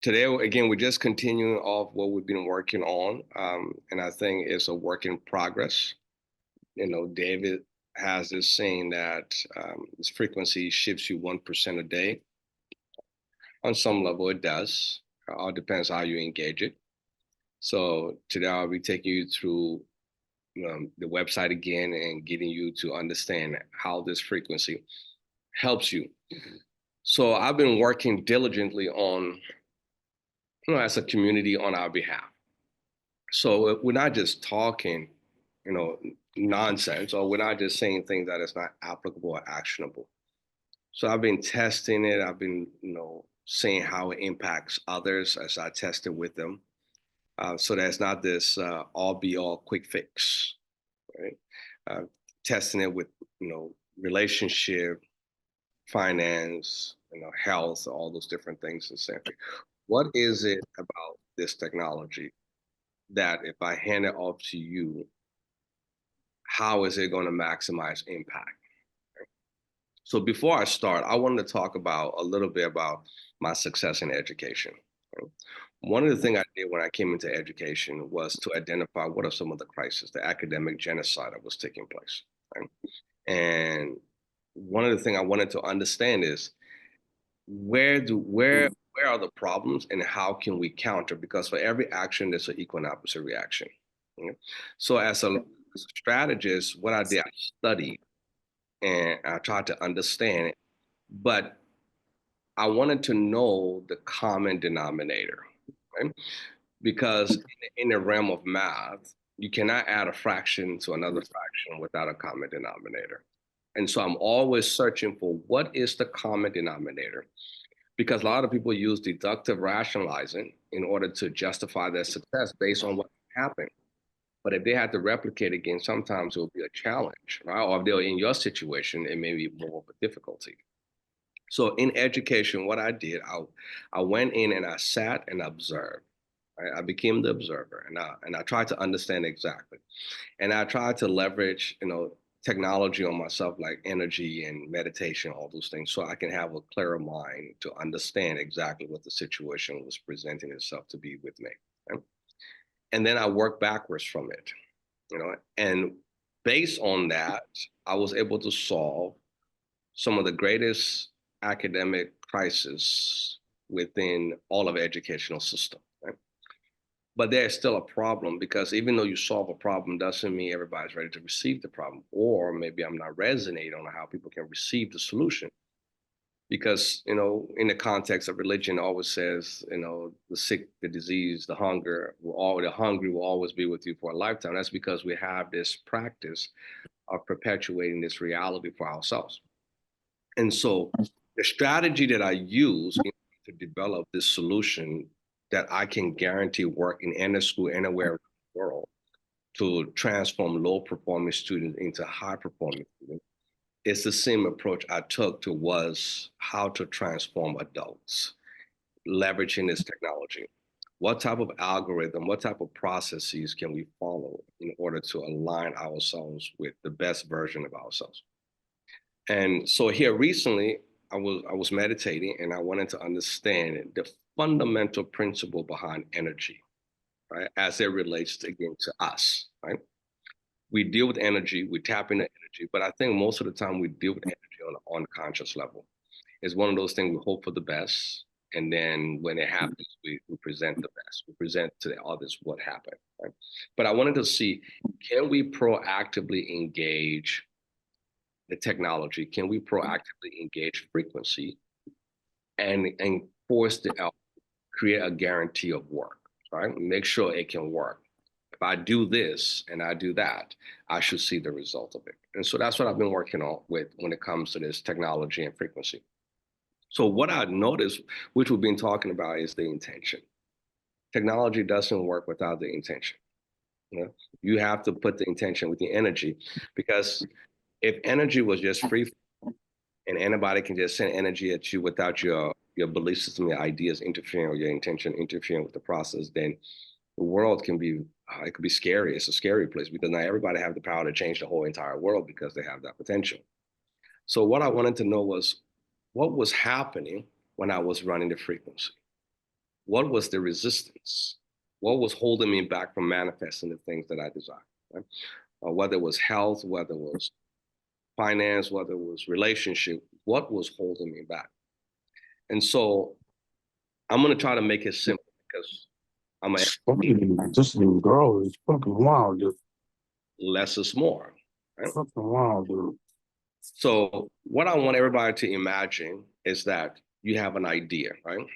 Today, again, we're just continuing off what we've been working on, and I think it's a work in progress. David has this saying that this frequency shifts you 1% a day. On some level, it does. It all depends how you engage it. So today, I'll be taking you through the website again and getting you to understand how this frequency helps you. So I've been working diligently on, as a community on our behalf. So we're not just talking, you know, nonsense, or we're not just saying things that is not applicable or actionable. So I've been testing it. I've been, seeing how it impacts others as I test it with them. So that's not this all be all quick fix, right? Uh, Testing it with, relationship, finance, health, all those different things. And saying, what is it about this technology that if I hand it off to you, how is it going to maximize impact? So before I start, I wanted to talk about a little bit about my success in education. One of the things I did when I came into education was to identify what are some of the crises, the academic genocide that was taking place. Right? And one of the things I wanted to understand is where are the problems and how can we counter? Because for every action, there's an equal and opposite reaction. So as a strategist, what I did, I studied and I tried to understand it, but I wanted to know the common denominator, right? Because in the realm of math, you cannot add a fraction to another fraction without a common denominator. And so I'm always searching for what is the common denominator, because a lot of people use deductive rationalizing in order to justify their success based on what happened. But if they had to replicate again, sometimes it will be a challenge, right? Or if they're in your situation, it may be more of a difficulty. So in education, what I did, I went in and I sat and observed. Right? I became the observer, and I tried to understand exactly, and I tried to leverage, technology on myself, like energy and meditation, all those things, so I can have a clearer mind to understand exactly what the situation was presenting itself to be with me. Right? And then I worked backwards from it, and based on that, I was able to solve some of the greatest academic crises within all of educational system. Right? But there's still a problem, because even though you solve a problem doesn't mean everybody's ready to receive the problem, or maybe I'm not resonating on how people can receive the solution. Because, in the context of religion, it always says, the sick, the disease, the the hungry will always be with you for a lifetime. That's because we have this practice of perpetuating this reality for ourselves. And so the strategy that I use to develop this solution that I can guarantee work in any school anywhere in the world to transform low performing students into high performing students, it's the same approach I took to was how to transform adults, leveraging this technology. What type of algorithm, what type of processes can we follow in order to align ourselves with the best version of ourselves? And so here recently, I was meditating and I wanted to understand the fundamental principle behind energy, right? As it relates to, again, to us, right? We deal with energy, we tap into energy, but I think most of the time we deal with energy on an unconscious level. It's one of those things we hope for the best. And then when it happens, we present the best. We present to the others what happened, right? But I wanted to see, can we proactively engage the technology? Can we proactively engage frequency and force the create a guarantee of work, right? Make sure it can work. If I do this and I do that, I should see the result of it. And so that's what I've been working on with when it comes to this technology and frequency. So what I noticed, which we've been talking about, is the intention. Technology doesn't work without the intention. You have to put the intention with the energy, because if energy was just free and anybody can just send energy at you without your belief system, your ideas interfering, or your intention interfering with the process, then the world can be it could be scary. It's a scary place, because not everybody have the power to change the whole entire world because they have that potential. So what I wanted to know was what was happening when I was running the frequency. what was the resistance? What was holding me back from manifesting the things that I desire? Right? Whether it was health, whether it was finance, whether it was relationship, what was holding me back? And so I'm going to try to make it simple because I'm a This little girl is fucking wild, dude. less is more. Right? Fucking wild, dude. So what I want everybody to imagine is that you have an idea, right?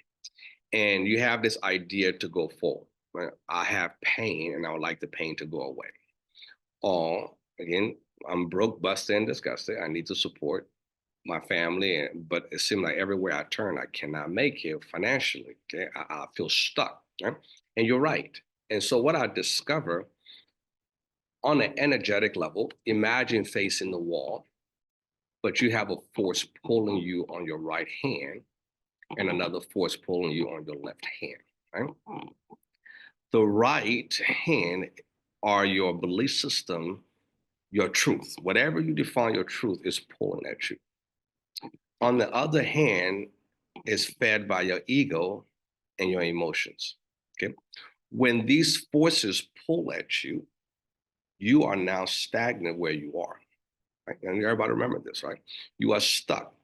And you have this idea to go forward. Right? I have pain and I would like the pain to go away. Or again, I'm broke, busted, and disgusted. I need to support my family, but it seems like everywhere I turn, I cannot make it financially. Okay, I feel stuck. Right? And you're right. And so what I discover on an energetic level, imagine facing the wall, but you have a force pulling you on your right hand and another force pulling you on your left hand. Right? The right hand are your belief system, your truth. Whatever you define your truth is pulling at you. On the other hand, is fed by your ego and your emotions. Okay. When these forces pull at you, you are now stagnant where you are. Right? And everybody remember this, right? You are stuck.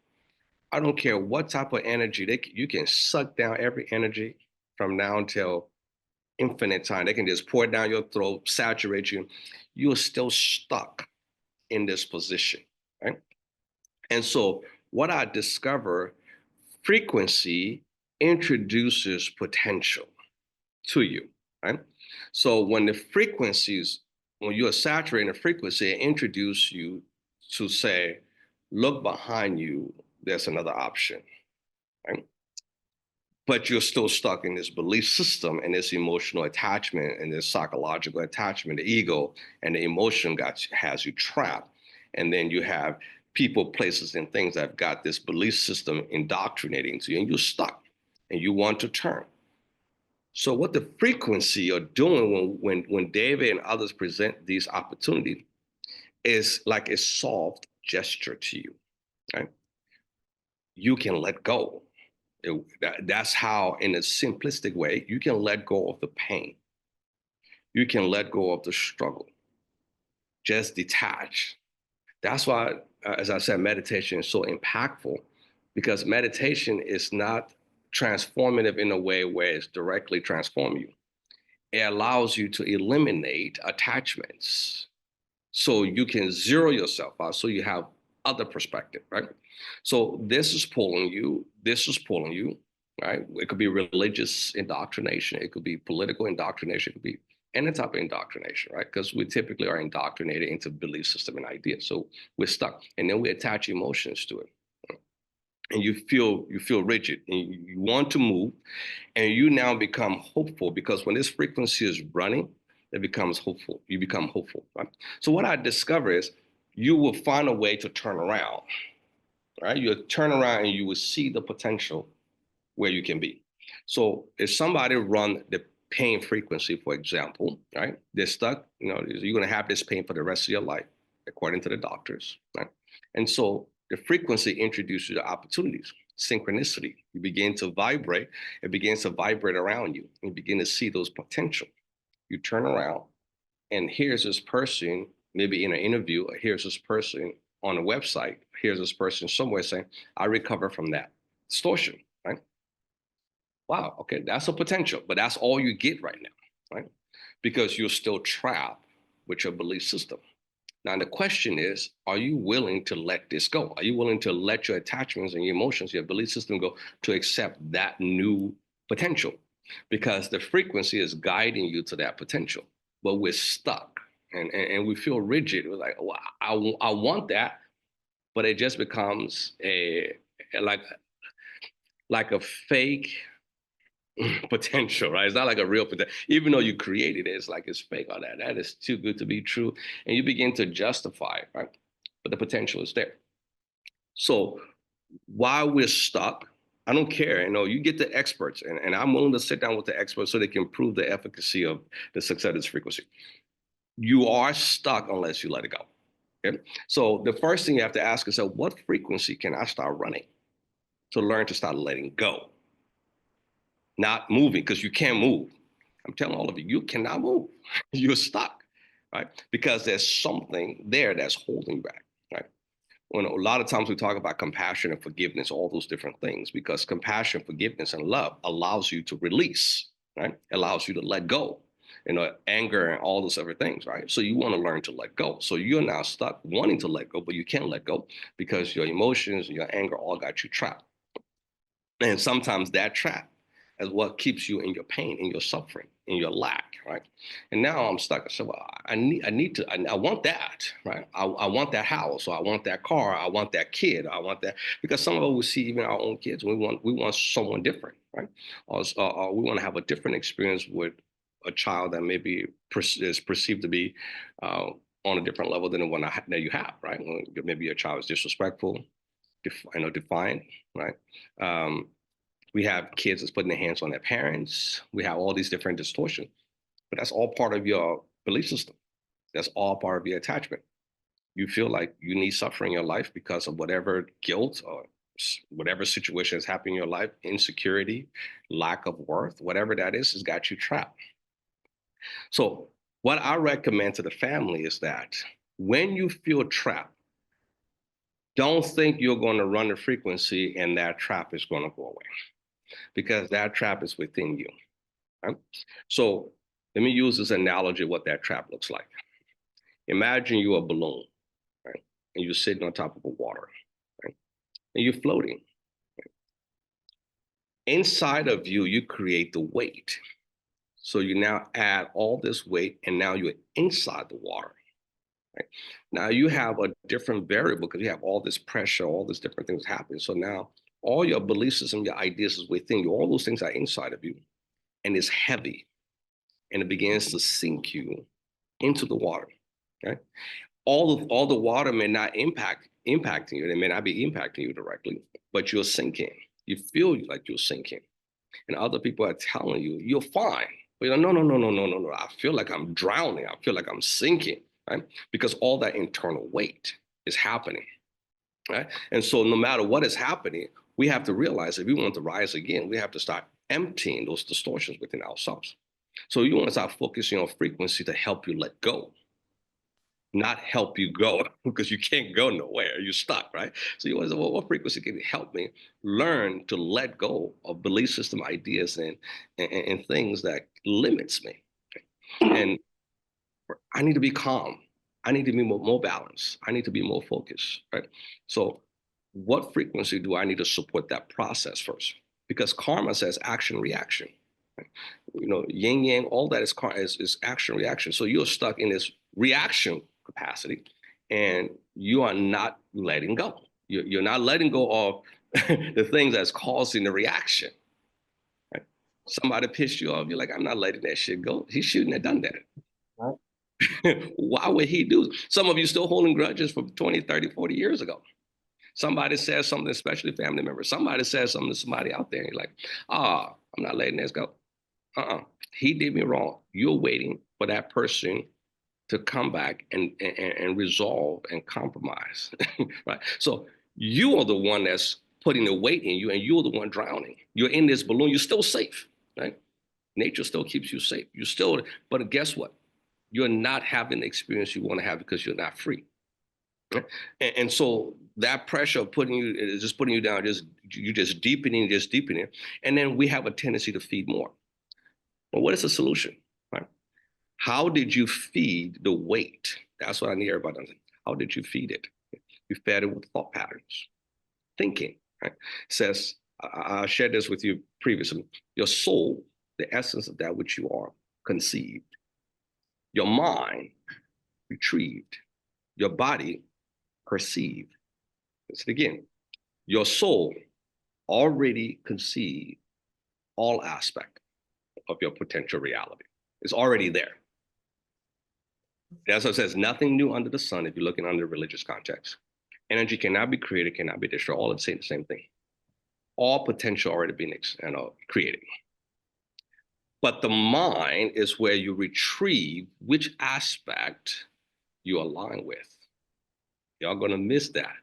I don't care what type of energy, you can suck down every energy from now until infinite time. They can just pour it down your throat, saturate you. You're still stuck in this position, right? And so what I discover, frequency introduces potential to you, right? So when the frequencies, when you are saturating the frequency, it introduces you to say, look behind you, there's another option, right? But you're still stuck in this belief system and this emotional attachment and this psychological attachment, the ego and the emotion has you trapped. And then you have people, places, and things that have got this belief system indoctrinating to you, and you're stuck and you want to turn. So what the frequency are doing when David and others present these opportunities is like a soft gesture to you, right? You can let go. That's how, in a simplistic way, you can let go of the pain. You can let go of the struggle. Just detach. That's why, as I said, meditation is so impactful, because meditation is not transformative in a way where it's directly transforming you. It allows you to eliminate attachments so you can zero yourself out, so you have other perspective, right? So this is pulling you, right? It could be religious indoctrination, it could be political indoctrination, it could be any type of indoctrination, right? Because we typically are indoctrinated into belief system and ideas. So we're stuck. And then we attach emotions to it. And you feel rigid and you want to move, and you now become hopeful, because when this frequency is running, it becomes hopeful. You become hopeful, right? So what I discover is you will find a way to turn around, right? You'll turn around and you will see the potential where you can be. So if somebody run the pain frequency, for example, right? They're stuck, you're going to have this pain for the rest of your life, according to the doctors, right? And so the frequency introduces you to opportunities, synchronicity. You begin to vibrate, it begins to vibrate around you. You begin to see those potential. You turn around, and here's this person, maybe in an interview, or here's this person on a website, here's this person somewhere saying, I recover from that distortion, right? Wow, okay, that's a potential, but that's all you get right now, right? Because you're still trapped with your belief system. Now, the question is, are you willing to let this go? Are you willing to let your attachments and your emotions, your belief system go, to accept that new potential? Because the frequency is guiding you to that potential, but we're stuck and we feel rigid. We're like, well, I want that, but it just becomes like a fake potential, right? It's not like a real potential. Even though you created it, it's like it's fake. Oh, that is too good to be true. And you begin to justify it, right? But the potential is there. So while we're stuck, I don't care. You get the experts, and I'm willing to sit down with the experts so they can prove the efficacy of the success of this frequency. You are stuck unless you let it go. Okay? So the first thing you have to ask yourself, what frequency can I start running to learn to start letting go? not moving because you can't move. I'm telling all of you, you cannot move. You're stuck, right? Because there's something there that's holding you back, right? When a lot of times we talk about compassion and forgiveness, all those different things, because compassion, forgiveness, and love allows you to release, right? Allows you to let go, anger and all those other things, right? So you want to learn to let go. So you're now stuck wanting to let go, but you can't let go because your emotions and your anger all got you trapped. And sometimes that trap is what keeps you in your pain, in your suffering, in your lack, right? And now I'm stuck. I said, well, I want that, right? I want that house, or I want that car, I want that kid, I want that, because some of us will see even our own kids. We want someone different, right? Or we want to have a different experience with a child that maybe is perceived to be on a different level than the one that you have, right? Maybe your child is disrespectful, defiant, right? We have kids that's putting their hands on their parents. We have all these different distortions, but that's all part of your belief system. That's all part of your attachment. You feel like you need suffering in your life because of whatever guilt or whatever situation has happened in your life, insecurity, lack of worth, whatever that is, has got you trapped. So what I recommend to the family is that when you feel trapped, don't think you're going to run the frequency and that trap is going to go away, because that trap is within you. Right? So let me use this analogy of what that trap looks like. Imagine you're a balloon, right? And you're sitting on top of the water, right? And you're floating. Right? Inside of you, you create the weight. So you now add all this weight, and now you're inside the water. Right? Now you have a different variable because you have all this pressure, all these different things happening. So now all your belief system, your ideas is within you. All those things are inside of you, and it's heavy, and it begins to sink you into the water. Okay, all the water may not impacting you. It may not be impacting you directly, but you're sinking. You feel like you're sinking, and other people are telling you you're fine. But you're like, no, no, no, no, no, no, no. I feel like I'm drowning. I feel like I'm sinking, right? Because all that internal weight is happening, right? And so no matter what is happening, we have to realize if we want to rise again, we have to start emptying those distortions within ourselves. So you want to start focusing on frequency to help you let go, not help you go, because you can't go nowhere. You're stuck, right? So you want to say, well, what frequency can help me learn to let go of belief system ideas and things that limits me? And I need to be calm. I need to be more balanced. I need to be more focused, right? So what frequency do I need to support that process first? Because karma says action, reaction. Right? Yin yang, all that is action, reaction. So you're stuck in this reaction capacity, and you are not letting go. You're not letting go of the things that's causing the reaction. Right? Somebody pissed you off. You're like, I'm not letting that shit go. He shouldn't have done that. Right? Why would he do? Some of you still holding grudges from 20, 30, 40 years ago. Somebody says something, especially family members. Somebody says something to somebody out there. And you're like, I'm not letting this go. He did me wrong. You're waiting for that person to come back and resolve and compromise. Right? So you are the one that's putting the weight in you, and you're the one drowning. You're in this balloon. You're still safe. Right? Nature still keeps you safe. But guess what? You're not having the experience you want to have because you're not free. And so that pressure of putting you down, you just deepening, and then we have a tendency to feed more. Well, what is the solution? Right? How did you feed the weight? That's what I need everybody to understand. How did you feed it? You fed it with thought patterns, thinking. Right? It says, I shared this with you previously. Your soul, the essence of that which you are, conceived. Your mind, retrieved. Your body, perceived. Let's again. Your soul already conceived all aspect of your potential reality. It's already there. That's what it says, nothing new under the sun if you're looking under religious context. Energy cannot be created, cannot be destroyed. All of the same thing. All potential already being created. But the mind is where you retrieve which aspect you align with. Y'all gonna miss that.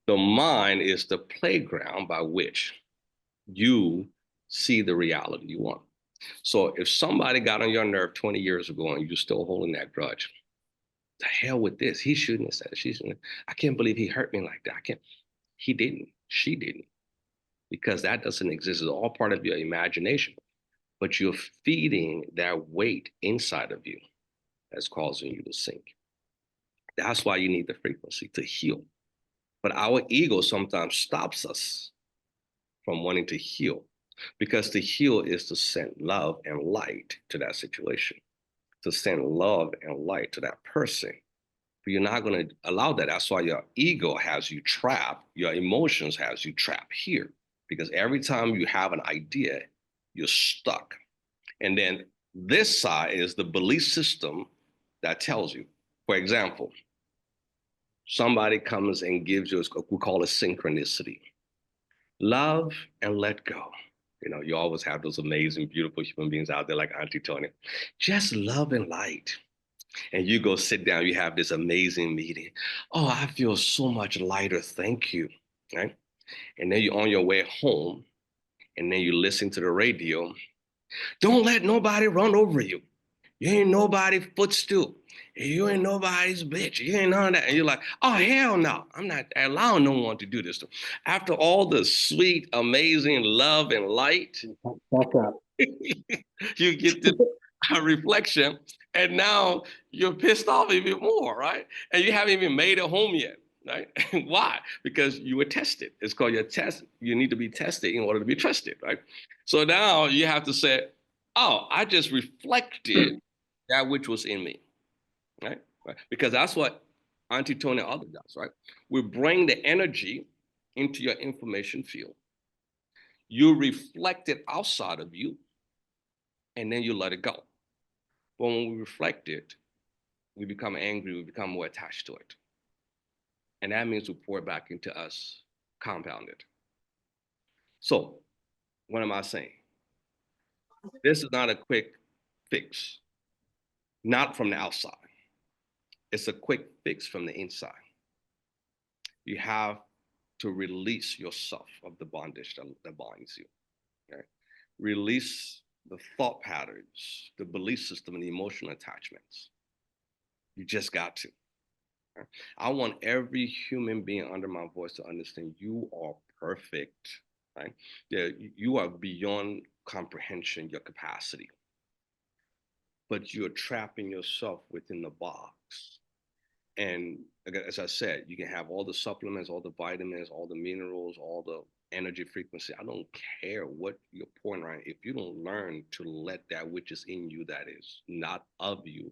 The mind is the playground by which you see the reality you want. So if somebody got on your nerve 20 years ago and you're still holding that grudge, the hell with this. He shouldn't have said it. She shouldn't. I can't believe he hurt me like that. I can't. He didn't. She didn't. Because that doesn't exist. It's all part of your imagination. But you're feeding that weight inside of you that's causing you to sink. That's why you need the frequency to heal. But our ego sometimes stops us from wanting to heal, because to heal is to send love and light to that situation, to send love and light to that person. But you're not going to allow that. That's why your ego has you trapped. Your emotions has you trapped here, because every time you have an idea, you're stuck. And then this side is the belief system that tells you. For example, somebody comes and gives you, we call it synchronicity. Love and let go. You know, you always have those amazing, beautiful human beings out there like Auntie Tony. Just love and light. And you go sit down, you have this amazing meeting. Oh, I feel so much lighter. Thank you. Right? And then you're on your way home, and then you listen to the radio. Don't let nobody run over you. You ain't nobody's footstool. You ain't nobody's bitch. You ain't none of that. And you're like, oh, hell no. I'm not allowing no one to do this. After all the sweet, amazing love and light, Back up. you get this reflection, and now you're pissed off even more, right? And you haven't even made it home yet, right? Why? Because you were tested. It's called your test. You need to be tested in order to be trusted, right? So now you have to say, oh, I just reflected that which was in me, right? Because that's what Auntie Tony Other does, right? We bring the energy into your information field. You reflect it outside of you, and then you let it go. But when we reflect it, we become angry, we become more attached to it. And that means we pour it back into us, compounded. So, what am I saying? This is not a quick fix, not from the outside. It's a quick fix from the inside. You have to release yourself of the bondage that binds you. Okay? Release the thought patterns, the belief system, and the emotional attachments. You just got to. Okay? I want every human being under my voice to understand you are perfect. Right? Yeah, you are beyond comprehension, your capacity. But you're trapping yourself within the box. And as I said, you can have all the supplements, all the vitamins, all the minerals, all the energy frequency. I don't care what you're pouring around. If you don't learn to let that which is in you that is not of you,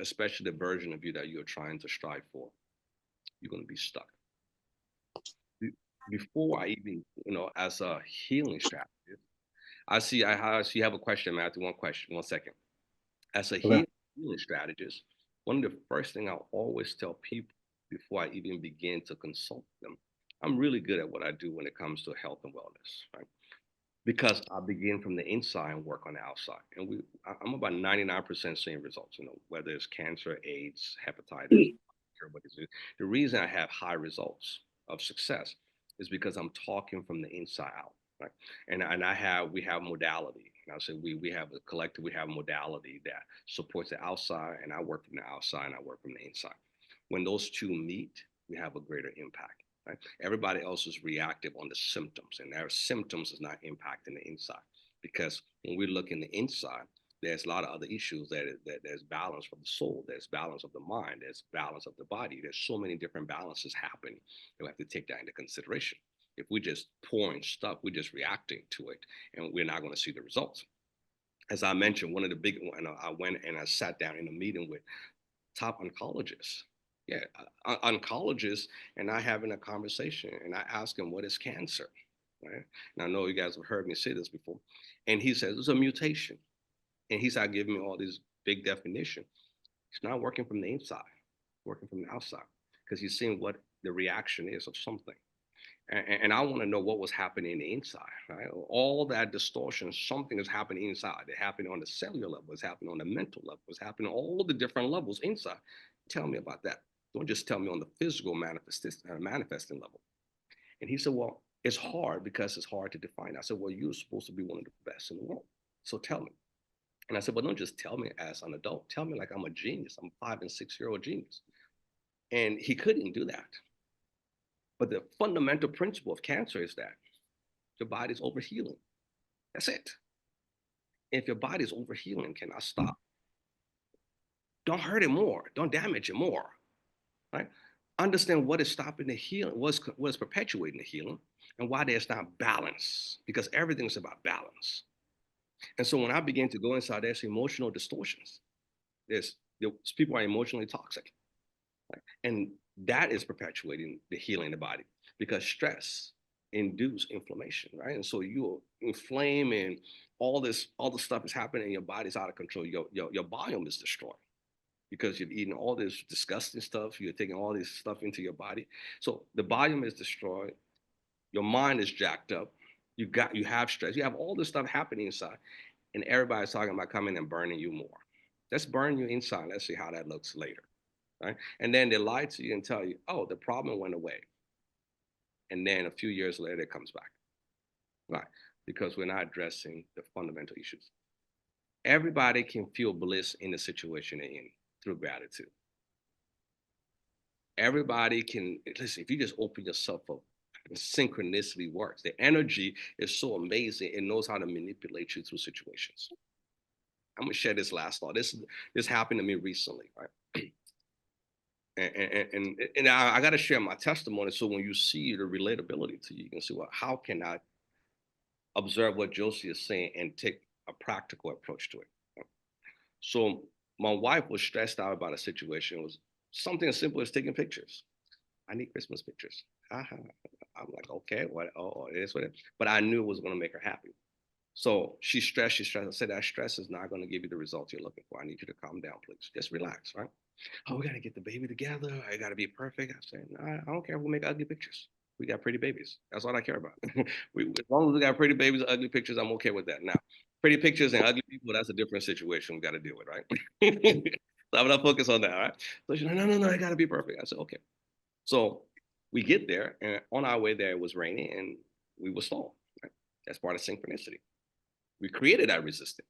especially the version of you that you're trying to strive for, you're going to be stuck. Before I even, as a healing strategist, I see you have a question, Matthew. One question, 1 second. As a healing strategist, one of the first things I always tell people before I even begin to consult them, I'm really good at what I do when it comes to health and wellness, right? Because I begin from the inside and work on the outside. And I'm about 99% seeing results, whether it's cancer, AIDS, hepatitis, the reason I have high results of success is because I'm talking from the inside out, right? And we have modality. And I'll say we have a collective, we have a modality that supports the outside, and I work from the outside and I work from the inside. When those two meet, we have a greater impact. Right? Everybody else is reactive on the symptoms, and their symptoms is not impacting the inside. Because when we look in the inside, there's a lot of other issues that there's balance for the soul, there's balance of the mind, there's balance of the body. There's so many different balances happening. We have to take that into consideration. If we just pouring stuff, we're just reacting to it, and we're not going to see the results. As I mentioned, one of the big, I went and I sat down in a meeting with top oncologists. Yeah, oncologists, and I having a conversation, and I asked him, what is cancer? Right? And I know you guys have heard me say this before. And he says, it's a mutation. And he's not giving me all these big definition. He's not working from the inside, working from the outside, because he's seeing what the reaction is of something. And I want to know what was happening in the inside, right? All that distortion, something is happening inside. It's happening on the cellular level, it's happening on the mental level, it's happening on all the different levels inside. Tell me about that. Don't just tell me on the physical manifesting level. And he said, well, It's hard because it's hard to define. I said, well, you're supposed to be one of the best in the world. So tell me. And I said, well, don't just tell me as an adult. Tell me like I'm a genius. I'm a 5 and 6 year old genius. And he couldn't do that. But the fundamental principle of cancer is that your body's overhealing. That's it. If your body's overhealing, cannot stop. Don't hurt it more. Don't damage it more. Right? Understand what is stopping the healing, what is perpetuating the healing, and why there's not balance. Because everything is about balance. And so when I began to go inside, there's emotional distortions. There's people are emotionally toxic, right? And that is perpetuating the healing in the body because stress induces inflammation, right? And so you inflame and all the stuff is happening and your body's out of control. Your biome is destroyed because you've eaten all this disgusting stuff. You're taking all this stuff into your body. So the biome is destroyed. Your mind is jacked up. You have stress. You have all this stuff happening inside, and everybody's talking about coming and burning you more. Let's burn you inside. Let's see how that looks later, right? And then they lie to you and tell you, oh, the problem went away, and then a few years later it comes back, right? Because we're not addressing the fundamental issues. Everybody can feel bliss in the situation they're in through gratitude. Everybody can listen. If you just open yourself up, synchronicity works. The energy is so amazing. It knows how to manipulate you through situations. I'm gonna share this last thought. This happened to me recently, right? And I got to share my testimony so when you see the relatability to you, you can see, well, how can I observe what Jossie is saying and take a practical approach to it? So my wife was stressed out about a situation. It was something as simple as taking pictures. I need Christmas pictures. I'm like, okay, what? Oh, it is what it is. But I knew it was going to make her happy. So she's stressed. She's stressed. I said, that stress is not going to give you the results you're looking for. I need you to calm down, please. Just relax, right? Oh, we got to get the baby together. I got to be perfect. I said, no, I don't care if we make ugly pictures. We got pretty babies. That's all I care about. As long as we got pretty babies, ugly pictures, I'm okay with that. Now, pretty pictures and ugly people, that's a different situation we got to deal with, right? So I'm not focused on that, right? So she's like, no, I got to be perfect. I said, okay. So we get there, and on our way there, it was raining, and we were stalled. Right? That's part of synchronicity. We created that resistance.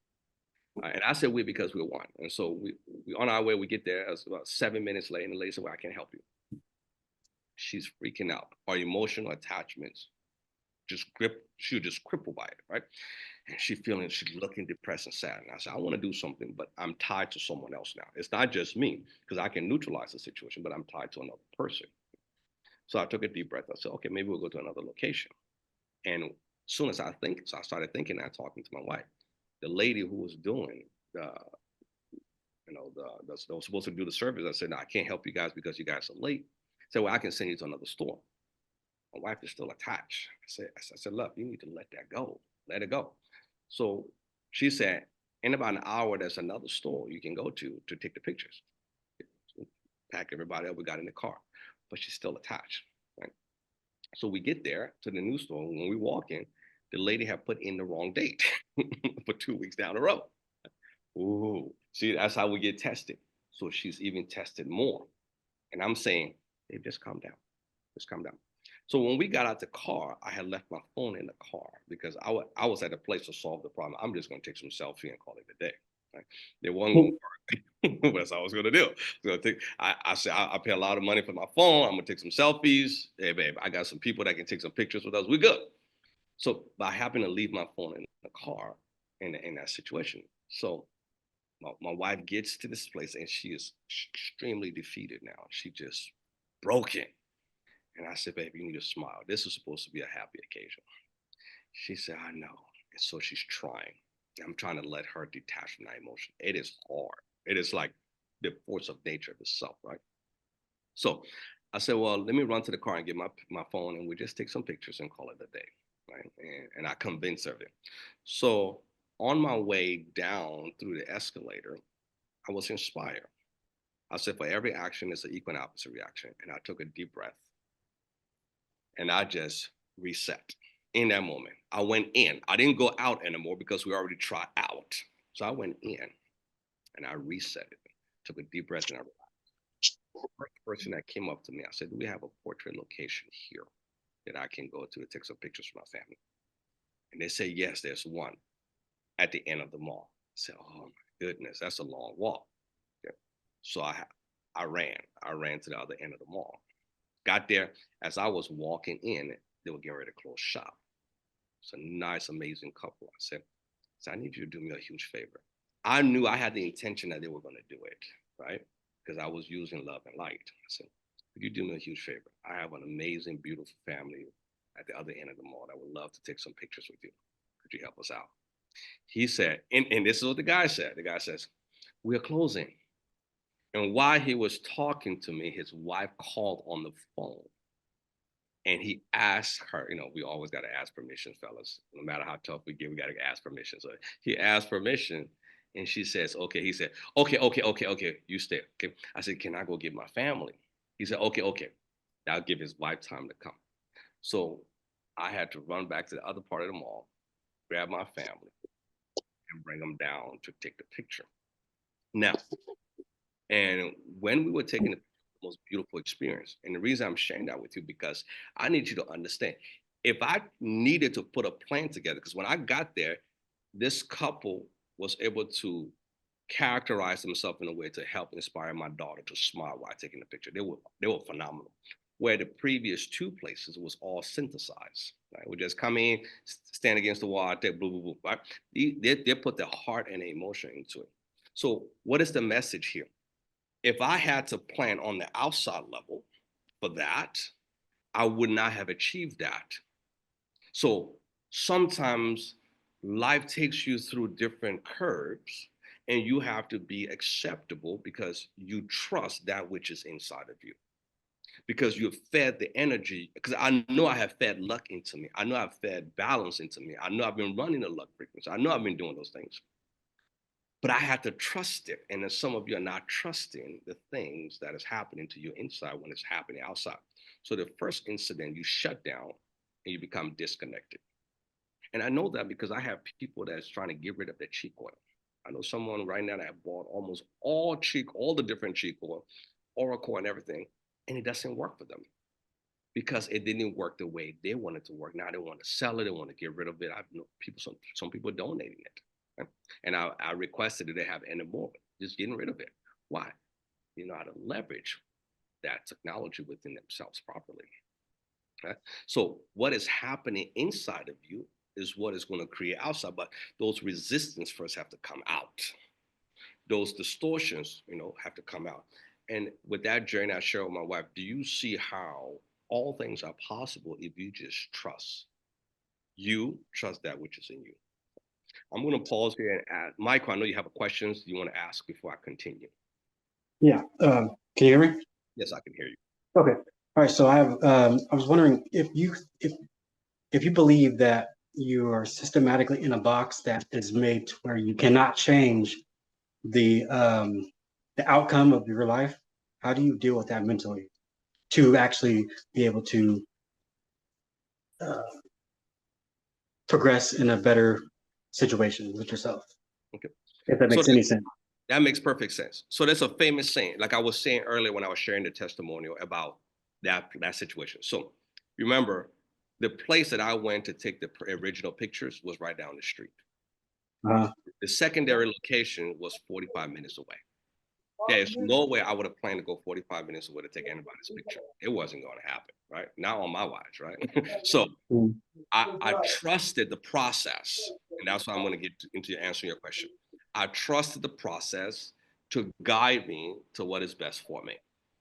And I said we because we won. And so we on our way, we get there. It was about 7 minutes late, and the lady said, well, I can't help you. She's freaking out. Our emotional attachments she was just crippled by it, right? And she's looking depressed and sad. And I said, I want to do something, but I'm tied to someone else now. It's not just me, because I can neutralize the situation, but I'm tied to another person. So I took a deep breath. I said, okay, maybe we'll go to another location. And as soon as I started thinking and talking to my wife. The lady who was doing the, that was supposed to do the service, I said, no, I can't help you guys because you guys are late. I said, well, I can send you to another store. My wife is still attached. I said, look, you need to let that go. Let it go. So she said, in about an hour, there's another store you can go to take the pictures. Pack everybody up. We got in the car, but she's still attached. Right? So we get there to the new store. When we walk in, the lady had put in the wrong date for 2 weeks down the road. Ooh, see, that's how we get tested. So she's even tested more. And I'm saying, hey, just calm down. Just calm down. So when we got out the car, I had left my phone in the car because I was at a place to solve the problem. I'm just going to take some selfie and call it a day. Right? They wasn't going to work. That's what I was going to do. So I said, I pay a lot of money for my phone. I'm going to take some selfies. Hey, babe, I got some people that can take some pictures with us. We're good. So I happened to leave my phone in the car in that situation. So my wife gets to this place and she is extremely defeated now. She just broken. And I said, baby, you need to smile. This is supposed to be a happy occasion. She said, I know. And so she's trying. I'm trying to let her detach from that emotion. It is hard. It is like the force of nature itself, right? So I said, well, let me run to the car and get my phone and we just take some pictures and call it a day, right? And I convinced her of it. So on my way down through the escalator, I was inspired. I said, for every action, there's an equal and opposite reaction. And I took a deep breath and I just reset in that moment. I went in. I didn't go out anymore because we already tried out. So I went in and I reset it, took a deep breath and I relaxed. The first person that came up to me, I said, do we have a portrait location here? that I can go to take some pictures for my family? And they say, yes, there's one at the end of the mall. I said, oh my goodness, that's a long walk. Yeah. So I ran to the other end of the mall. Got there, as I was walking in, they were getting ready to close shop. It's a nice, amazing couple. I said, I need you to do me a huge favor. I knew I had the intention that they were going to do it, right? Because I was using love and light. I said, could you do me a huge favor? I have an amazing, beautiful family at the other end of the mall. I would love to take some pictures with you. Could you help us out? He said, and this is what the guy said. The guy says, we're closing. And while he was talking to me, his wife called on the phone. And he asked her, we always got to ask permission, fellas. No matter how tough we get, we got to ask permission. So he asked permission, and she says, okay. He said, okay, you stay. Okay. I said, can I go get my family? He said, okay. I'll give his wife time to come. So I had to run back to the other part of the mall, grab my family, and bring them down to take the picture. Now, and when we were taking the most beautiful experience, and the reason I'm sharing that with you, because I need you to understand, if I needed to put a plan together, because when I got there, this couple was able to characterize themselves in a way to help inspire my daughter to smile while taking the picture. They were phenomenal. Where the previous two places was all synthesized. Right? We just come in, stand against the wall, take blah, blah, blah, right? They put their heart and emotion into it. So what is the message here? If I had to plan on the outside level for that, I would not have achieved that. So sometimes life takes you through different curves, and you have to be acceptable because you trust that which is inside of you. Because you've fed the energy, because I know I have fed luck into me. I know I've fed balance into me. I know I've been running the luck frequency. I know I've been doing those things. But I had to trust it. And then some of you are not trusting the things that is happening to you inside when it's happening outside. So the first incident, you shut down and you become disconnected. And I know that because I have people that's trying to get rid of their Qi Coil. I know someone right now that bought almost all the different Qi Coil, Oracle and everything, and it doesn't work for them because it didn't work the way they wanted to work. Now they want to sell it, they want to get rid of it. I've known people, some people donating it. Right? And I requested that they have any more, just getting rid of it. Why? You know how to leverage that technology within themselves properly. Right? So what is happening inside of you is what is going to create outside, but those resistance first have to come out. Those distortions, have to come out. And with that journey I share with my wife, do you see how all things are possible if you just trust? You trust that which is in you. I'm going to pause here and ask, Michael, I know you have questions you want to ask before I continue. Yeah. Can you hear me? Yes, I can hear you. Okay. All right. So I have. I was wondering if you believe that you are systematically in a box that is made to where you cannot change the outcome of your life. How do you deal with that mentally to actually be able to progress in a better situation with yourself? Okay. If that makes any sense. That makes perfect sense. So there's a famous saying, like I was saying earlier when I was sharing the testimonial about that situation. So remember, the place that I went to take the original pictures was right down the street. The secondary location was 45 minutes away. There's no way I would have planned to go 45 minutes away to take anybody's picture. It wasn't going to happen, right? Not on my watch, right? So I trusted the process, and that's why I'm going to get into answering your question. I trusted the process to guide me to what is best for me.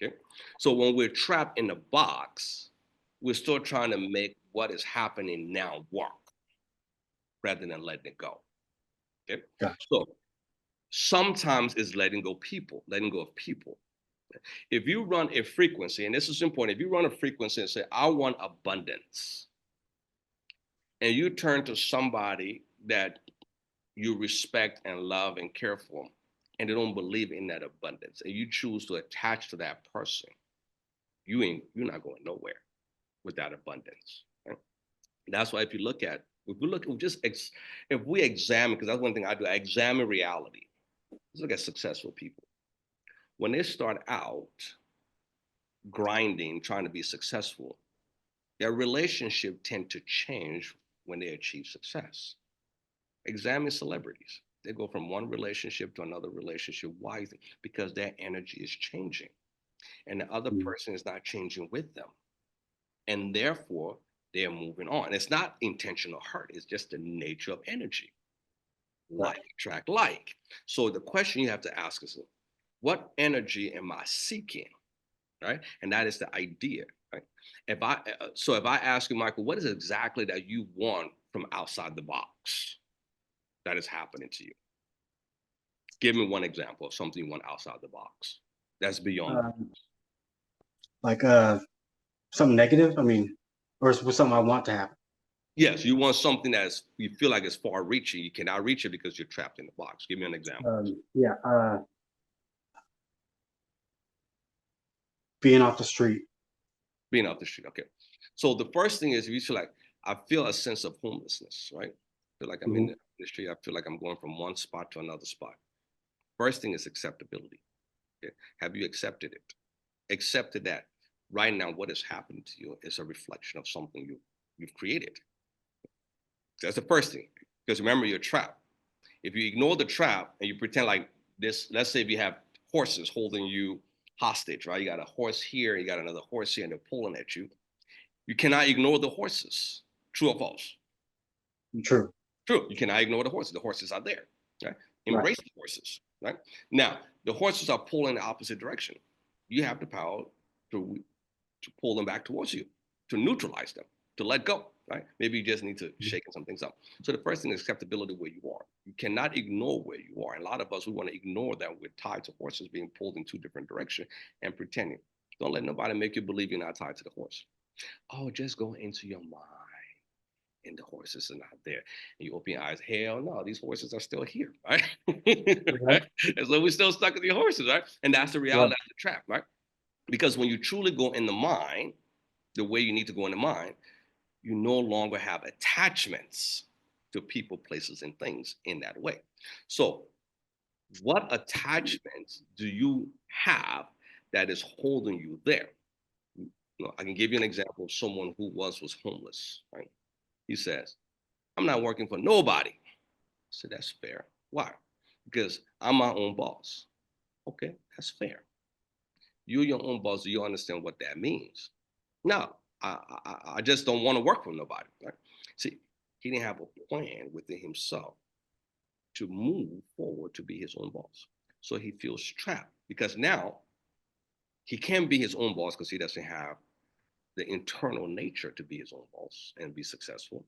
Okay. So when we're trapped in the box, we're still trying to make what is happening now work rather than letting it go. Okay. Gotcha. So sometimes it's letting go of people. If you run a frequency, and this is important, if you run a frequency and say, I want abundance, and you turn to somebody that you respect and love and care for, and they don't believe in that abundance, and you choose to attach to that person, you're not going nowhere with that abundance. Right? That's why if we examine, because that's one thing I do, I examine reality. Let's look at successful people. When they start out grinding, trying to be successful, Their relationship tend to change when they achieve success. Examine celebrities. They go from one relationship to another relationship. Why? Because their energy is changing and the other person is not changing with them. And therefore, they're moving on. It's not intentional hurt. It's just the nature of energy. Like attract like. So the question you have to ask is, what energy am I seeking? Right? And that is the idea. Right? If I ask you, Michael, what is it exactly that you want from outside the box that is happening to you? Give me one example of something you want outside the box. That's beyond. Like something negative. I mean, or it's something I want to happen. Yes, you want something that's you feel like it's far reaching. You cannot reach it because you're trapped in the box. Give me an example. Being off the street. Being off the street. Okay. So the first thing is you feel like I feel a sense of homelessness, right? I feel like I'm in the street. I feel like I'm going from one spot to another spot. First thing is acceptability. Okay? Have you accepted it? Accepted that right now what is happening to you is a reflection of something you've created. That's the first thing. Because remember, you're trapped. If you ignore the trap and you pretend like this, let's say if you have horses holding you hostage, right? You got a horse here, you got another horse here, and they're pulling at you. You cannot ignore the horses. True or false? True. True. You cannot ignore the horses. The horses are there. Right? Embrace the horses. Right? Now, the horses are pulling in the opposite direction. You have the power to pull them back towards you, to neutralize them, to let go. Right? Maybe you just need to shake some things up. So the first thing is acceptability where you are. You cannot ignore where you are. And a lot of us, we want to ignore that we're tied to horses being pulled in two different directions and pretending. Don't let nobody make you believe you're not tied to the horse. Oh, just go into your mind and the horses are not there. And you open your eyes, hell no, these horses are still here, right? Right? And so we're still stuck with the horses, right? And that's the reality, that's the trap, right? Because when you truly go in the mind, the way you need to go in the mind, you no longer have attachments to people, places, and things in that way. So what attachments do you have that is holding you there? I can give you an example of someone who was homeless, right? He says, I'm not working for nobody. I said, that's fair. Why? Because I'm my own boss. Okay, that's fair. You're your own boss. Do you understand what that means? No, I just don't want to work for nobody. Right? See, he didn't have a plan within himself to move forward to be his own boss. So he feels trapped because now he can't be his own boss because he doesn't have the internal nature to be his own boss and be successful,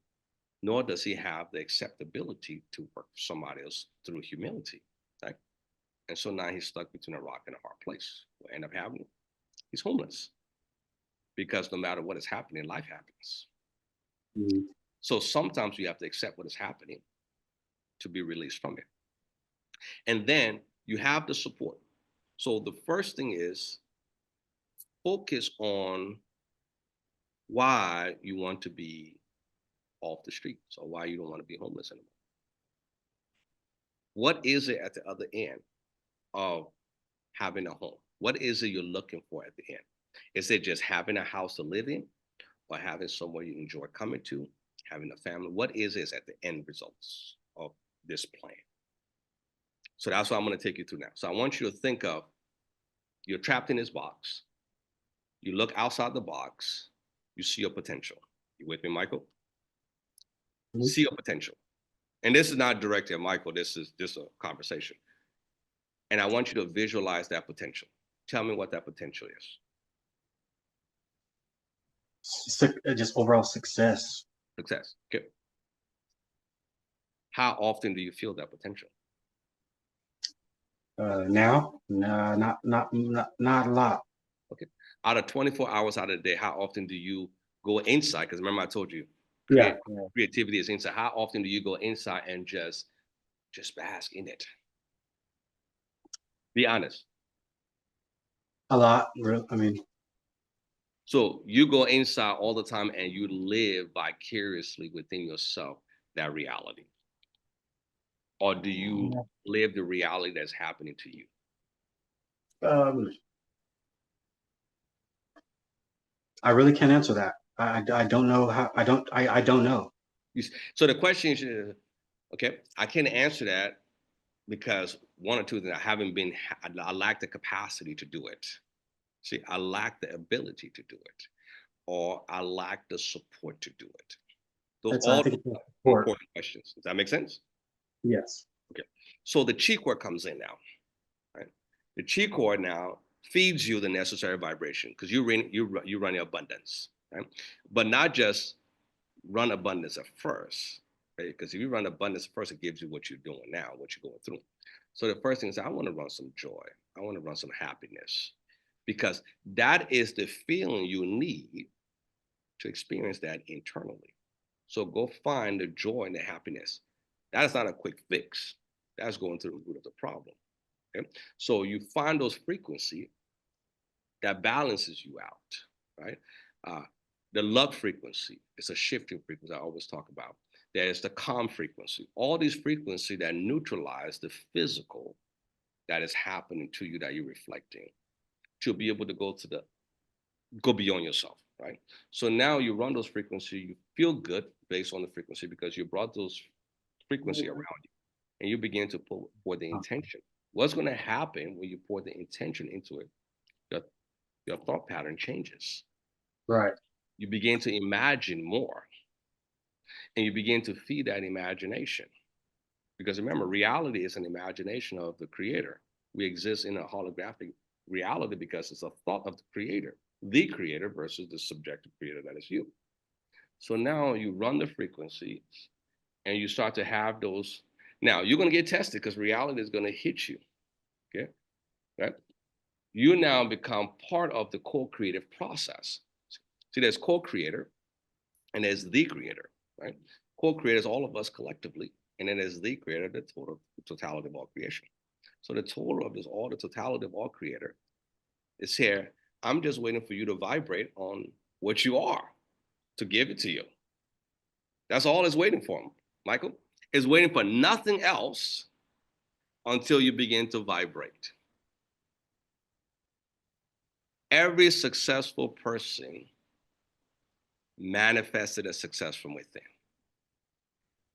nor does he have the acceptability to work for somebody else through humility. Right? And so now he's stuck between a rock and a hard place. What end up happening? He's homeless because no matter what is happening, life happens. So sometimes you have to accept what is happening to be released from it. And then you have the support. So the first thing is focus on why you want to be off the streets or why you don't want to be homeless anymore. What is it at the other end of having a home? What is it you're looking for at the end? Is it just having a house to live in or having somewhere you enjoy coming to, having a family? What is it at the end results of this plan? So that's what I'm going to take you through now. So I want you to think of you're trapped in this box. You look outside the box. You see your potential. You with me, Michael? See your potential. And this is not directed at Michael. This is just a conversation. And I want you to visualize that potential. Tell me what that potential is. Just overall success. Success. Okay. How often do you feel that potential? Now, no, not a lot. Okay. Out of 24 hours out of the day, how often do you go inside? Because remember I told you, creativity is inside. How often do you go inside and just bask in it? Be honest. A lot. I mean. So you go inside all the time and you live vicariously within yourself that reality. Or do you live the reality that's happening to you? I really can't answer that. I don't know how, I don't know. So the question is, okay, I can't answer that because one or two things, I lack the capacity to do it. See, I lack the ability to do it, or I lack the support to do it. Those That's, all I think it's important. important questions. Does that make sense? Yes. Okay. So the Qi Coil comes in now, right? The Qi Coil now feeds you the necessary vibration because you run your abundance, right? But not just run abundance at first, right? Because if you run abundance first, it gives you what you're doing now, what you're going through. So the first thing is, I want to run some joy. I want to run some happiness, because that is the feeling you need to experience that internally. So go find the joy and the happiness. That is not a quick fix. That's going to the root of the problem. Okay? So you find those frequency that balances you out, right? The love frequency is a shifting frequency I always talk about. There's the calm frequency. All these frequencies that neutralize the physical that is happening to you that you're reflecting, to be able to go beyond yourself, right? So now you run those frequencies, you feel good based on the frequency because you brought those frequency around you, and you begin to pour the intention. What's going to happen when you pour the intention into it? Your thought pattern changes. Right. You begin to imagine more, and you begin to feed that imagination. Because remember, reality is an imagination of the creator. We exist in a holographic reality because it's a thought of the creator versus the subjective creator that is you. So now you run the frequencies and you start to have those. Now you're going to get tested because reality is going to hit you. Okay. Right. You now become part of the co-creative process. See, there's co-creator and there's the creator, right? Co-creator is all of us collectively, and then there's the creator, the totality of all creation. So the total of this, all the totality of all creator is here. I'm just waiting for you to vibrate on what you are, to give it to you. That's all it's waiting for, Michael. It's waiting for nothing else until you begin to vibrate. Every successful person manifested a success from within.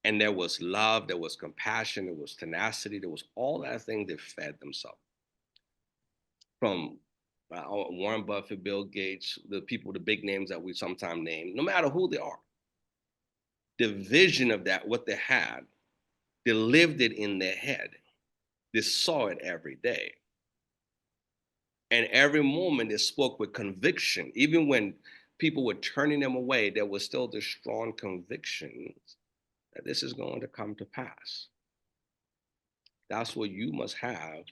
And there was love, there was compassion, there was tenacity, there was all that thing that fed themselves. From Warren Buffett, Bill Gates, the people, the big names that we sometimes name, no matter who they are, the vision of that, what they had, they lived it in their head. They saw it every day. And every moment they spoke with conviction. Even when people were turning them away, there was still this strong conviction that this is going to come to pass. That's what you must have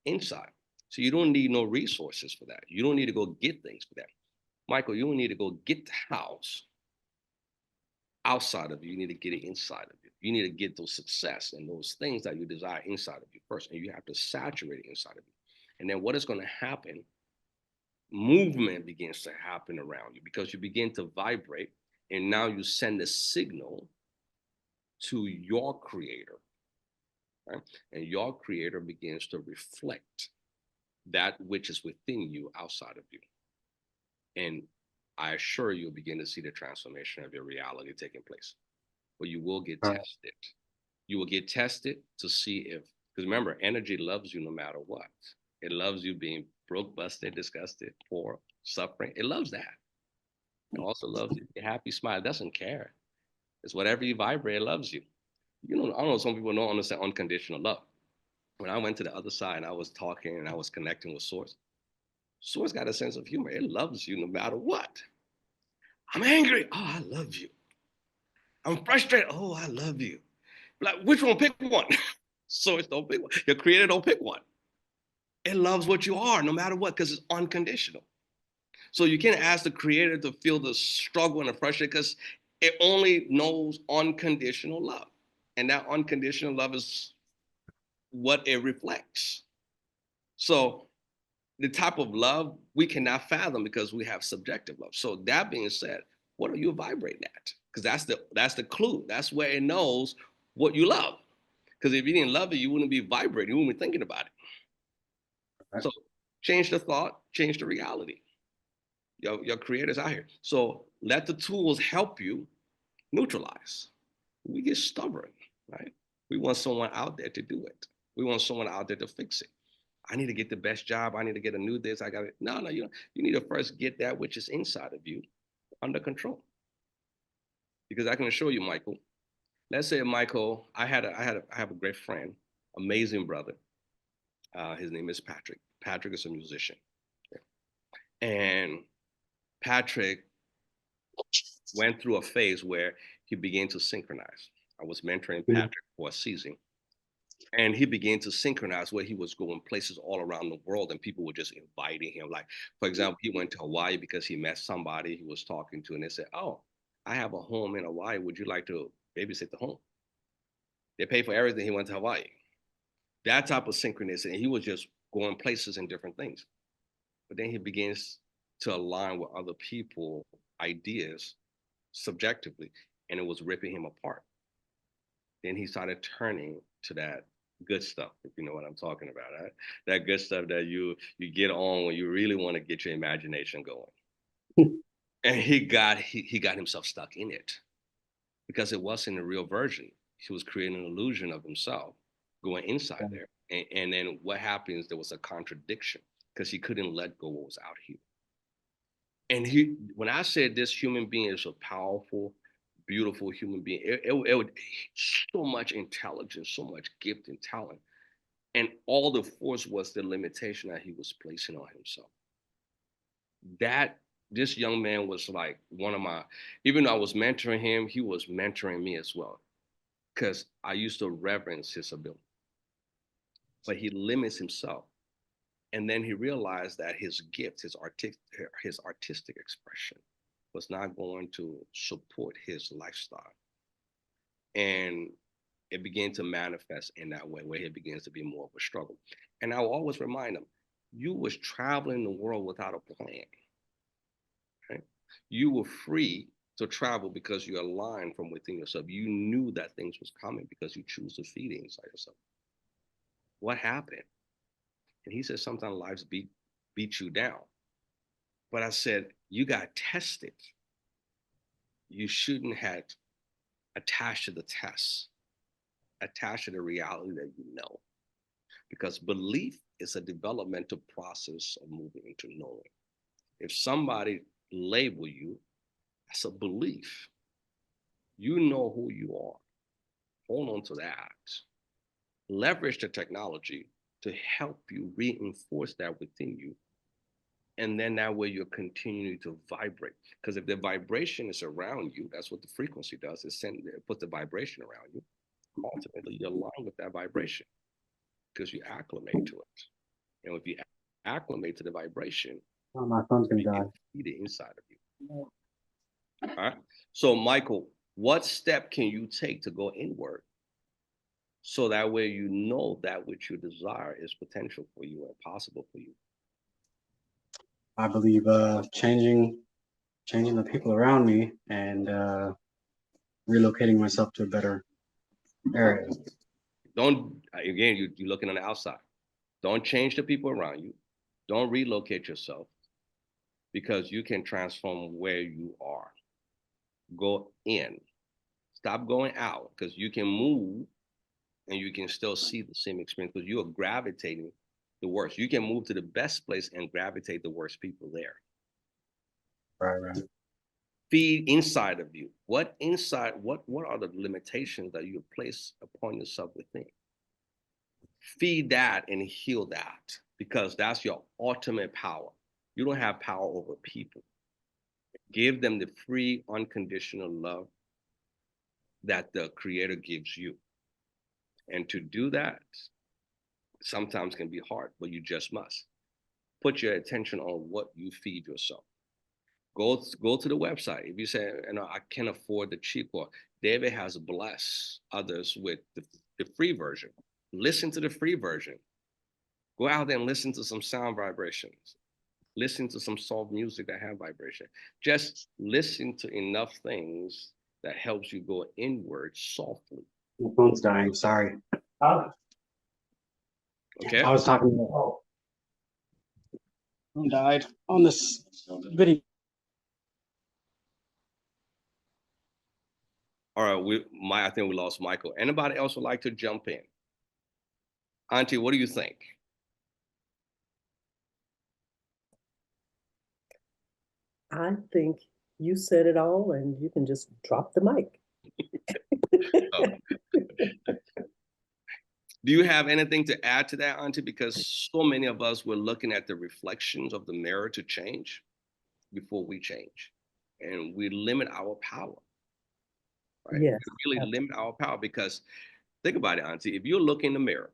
inside. So you don't need no resources for that. You don't need to go get things for that. Michael, you don't need to go get the house outside of you. You need to get it inside of you. You need to get those success and those things that you desire inside of you first. And you have to saturate it inside of you. And then what is going to happen? Movement begins to happen around you because you begin to vibrate. And now you send a signal to your creator. Right? And your creator begins to reflect that which is within you outside of you. And I assure you'll begin to see the transformation of your reality taking place. But you will get tested. You will get tested to see if, because remember, energy loves you no matter what. It loves you being broke, busted, disgusted, poor, suffering. It loves that. It also loves you. Your happy smile. It doesn't care. It's whatever you vibrate, it loves you. You know, I don't know, some people don't understand unconditional love. When I went to the other side and I was talking and I was connecting with Source, Source got a sense of humor. It loves you no matter what. I'm angry. Oh, I love you. I'm frustrated. Oh, I love you. Like, which one? Pick one. Source, don't pick one. Your creator, don't pick one. It loves what you are no matter what because it's unconditional. So you can't ask the creator to feel the struggle and the frustration because it only knows unconditional love. And that unconditional love is what it reflects. So the type of love we cannot fathom because we have subjective love. So that being said, what are you vibrating at? Because that's the clue. That's where it knows what you love. Because if you didn't love it, you wouldn't be vibrating. You wouldn't be thinking about it. So change the thought, change the reality. Your creator's out here. So let the tools help you neutralize. We get stubborn, right? We want someone out there to do it. We want someone out there to fix it. I need to get the best job. I need to get a new this. I got it. No, you need to first get that which is inside of you under control. Because I can assure you, Michael. Let's say, Michael, I have a great friend, amazing brother. His name is Patrick. Patrick is a musician, and Patrick went through a phase where he began to synchronize. I was mentoring Patrick for a season, and he began to synchronize where he was going places all around the world, and people were just inviting him. Like, for example, he went to Hawaii because he met somebody he was talking to, and they said, "Oh, I have a home in Hawaii. Would you like to babysit the home?" They paid for everything. He went to Hawaii. That type of synchronicity, and he was just going places and different things. But then he begins to align with other people, ideas, subjectively, and it was ripping him apart. Then he started turning to that good stuff, if you know what I'm talking about, right? That good stuff that you get on when you really want to get your imagination going. And he got himself stuck in it because it wasn't a real version. He was creating an illusion of himself going inside there. And then what happens, there was a contradiction because he couldn't let go what was out here. And when I said this human being is a powerful, beautiful human being, it would so much intelligence, so much gift and talent. And all the force was the limitation that he was placing on himself. This young man was like one of my, even though I was mentoring him, he was mentoring me as well. Because I used to reverence his ability. But he limits himself. And then he realized that his gift, his artistic expression was not going to support his lifestyle. And it began to manifest in that way, where it begins to be more of a struggle. And I will always remind him, you was traveling the world without a plan. Right? You were free to travel because you aligned from within yourself. You knew that things was coming because you choose to feed it inside yourself. What happened? And he said, sometimes lives beat you down. But I said, you got tested. You shouldn't have attached to the test, attached to the reality that you know. Because belief is a developmental process of moving into knowing. If somebody label you, that's a belief. You know who you are. Hold on to that. Leverage the technology to help you reinforce that within you. And then that way you're continuing to vibrate. Because if the vibration is around you, that's what the frequency does, it puts the vibration around you. Ultimately, you align with that vibration because you acclimate to it. And if you acclimate to the vibration, my phone's gonna die. Feed it inside of you. All right. So, Michael, what step can you take to go inward so that way you know that which you desire is potential for you and possible for you? I believe changing the people around me and relocating myself to a better area. Don't, again, you're looking on the outside. Don't change the people around you. Don't relocate yourself because you can transform where you are. Go in. Stop going out because you can move and you can still see the same experience because you are gravitating the worst. You can move to the best place and gravitate the worst people there. Right. Feed inside of you. What are the limitations that you place upon yourself within? Feed that and heal that because that's your ultimate power. You don't have power over people. Give them the free, unconditional love that the Creator gives you. And to do that sometimes can be hard, but you just must. Put your attention on what you feed yourself. Go to the website. If you say, I can't afford the Qi Coil, David has blessed others with the free version. Listen to the free version. Go out there and listen to some sound vibrations. Listen to some soft music that have vibration. Just listen to enough things that helps you go inward softly. My phone's dying. Sorry. Okay. I was talking about phone died on this video. All right, I think we lost Michael. Anybody else would like to jump in? Auntie, what do you think? I think you said it all, and you can just drop the mic. Oh. Do you have anything to add to that, Auntie? Because so many of us were looking at the reflections of the mirror to change before we change. And we limit our power, right? Yes, We really limit our power because think about it, Auntie. If you look in the mirror,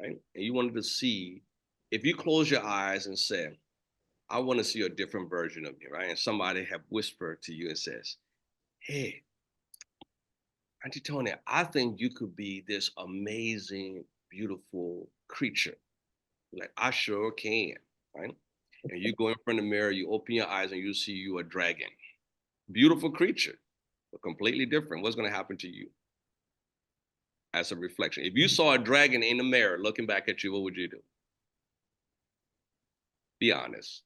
right, and you wanted to see, if you close your eyes and say, I want to see a different version of me, right? And somebody have whispered to you and says, hey, Auntie Tony, I think you could be this amazing, beautiful creature. Like, I sure can, right? And you go in front of the mirror, you open your eyes and you see you a dragon. Beautiful creature, but completely different. What's going to happen to you as a reflection? If you saw a dragon in the mirror looking back at you, what would you do? Be honest.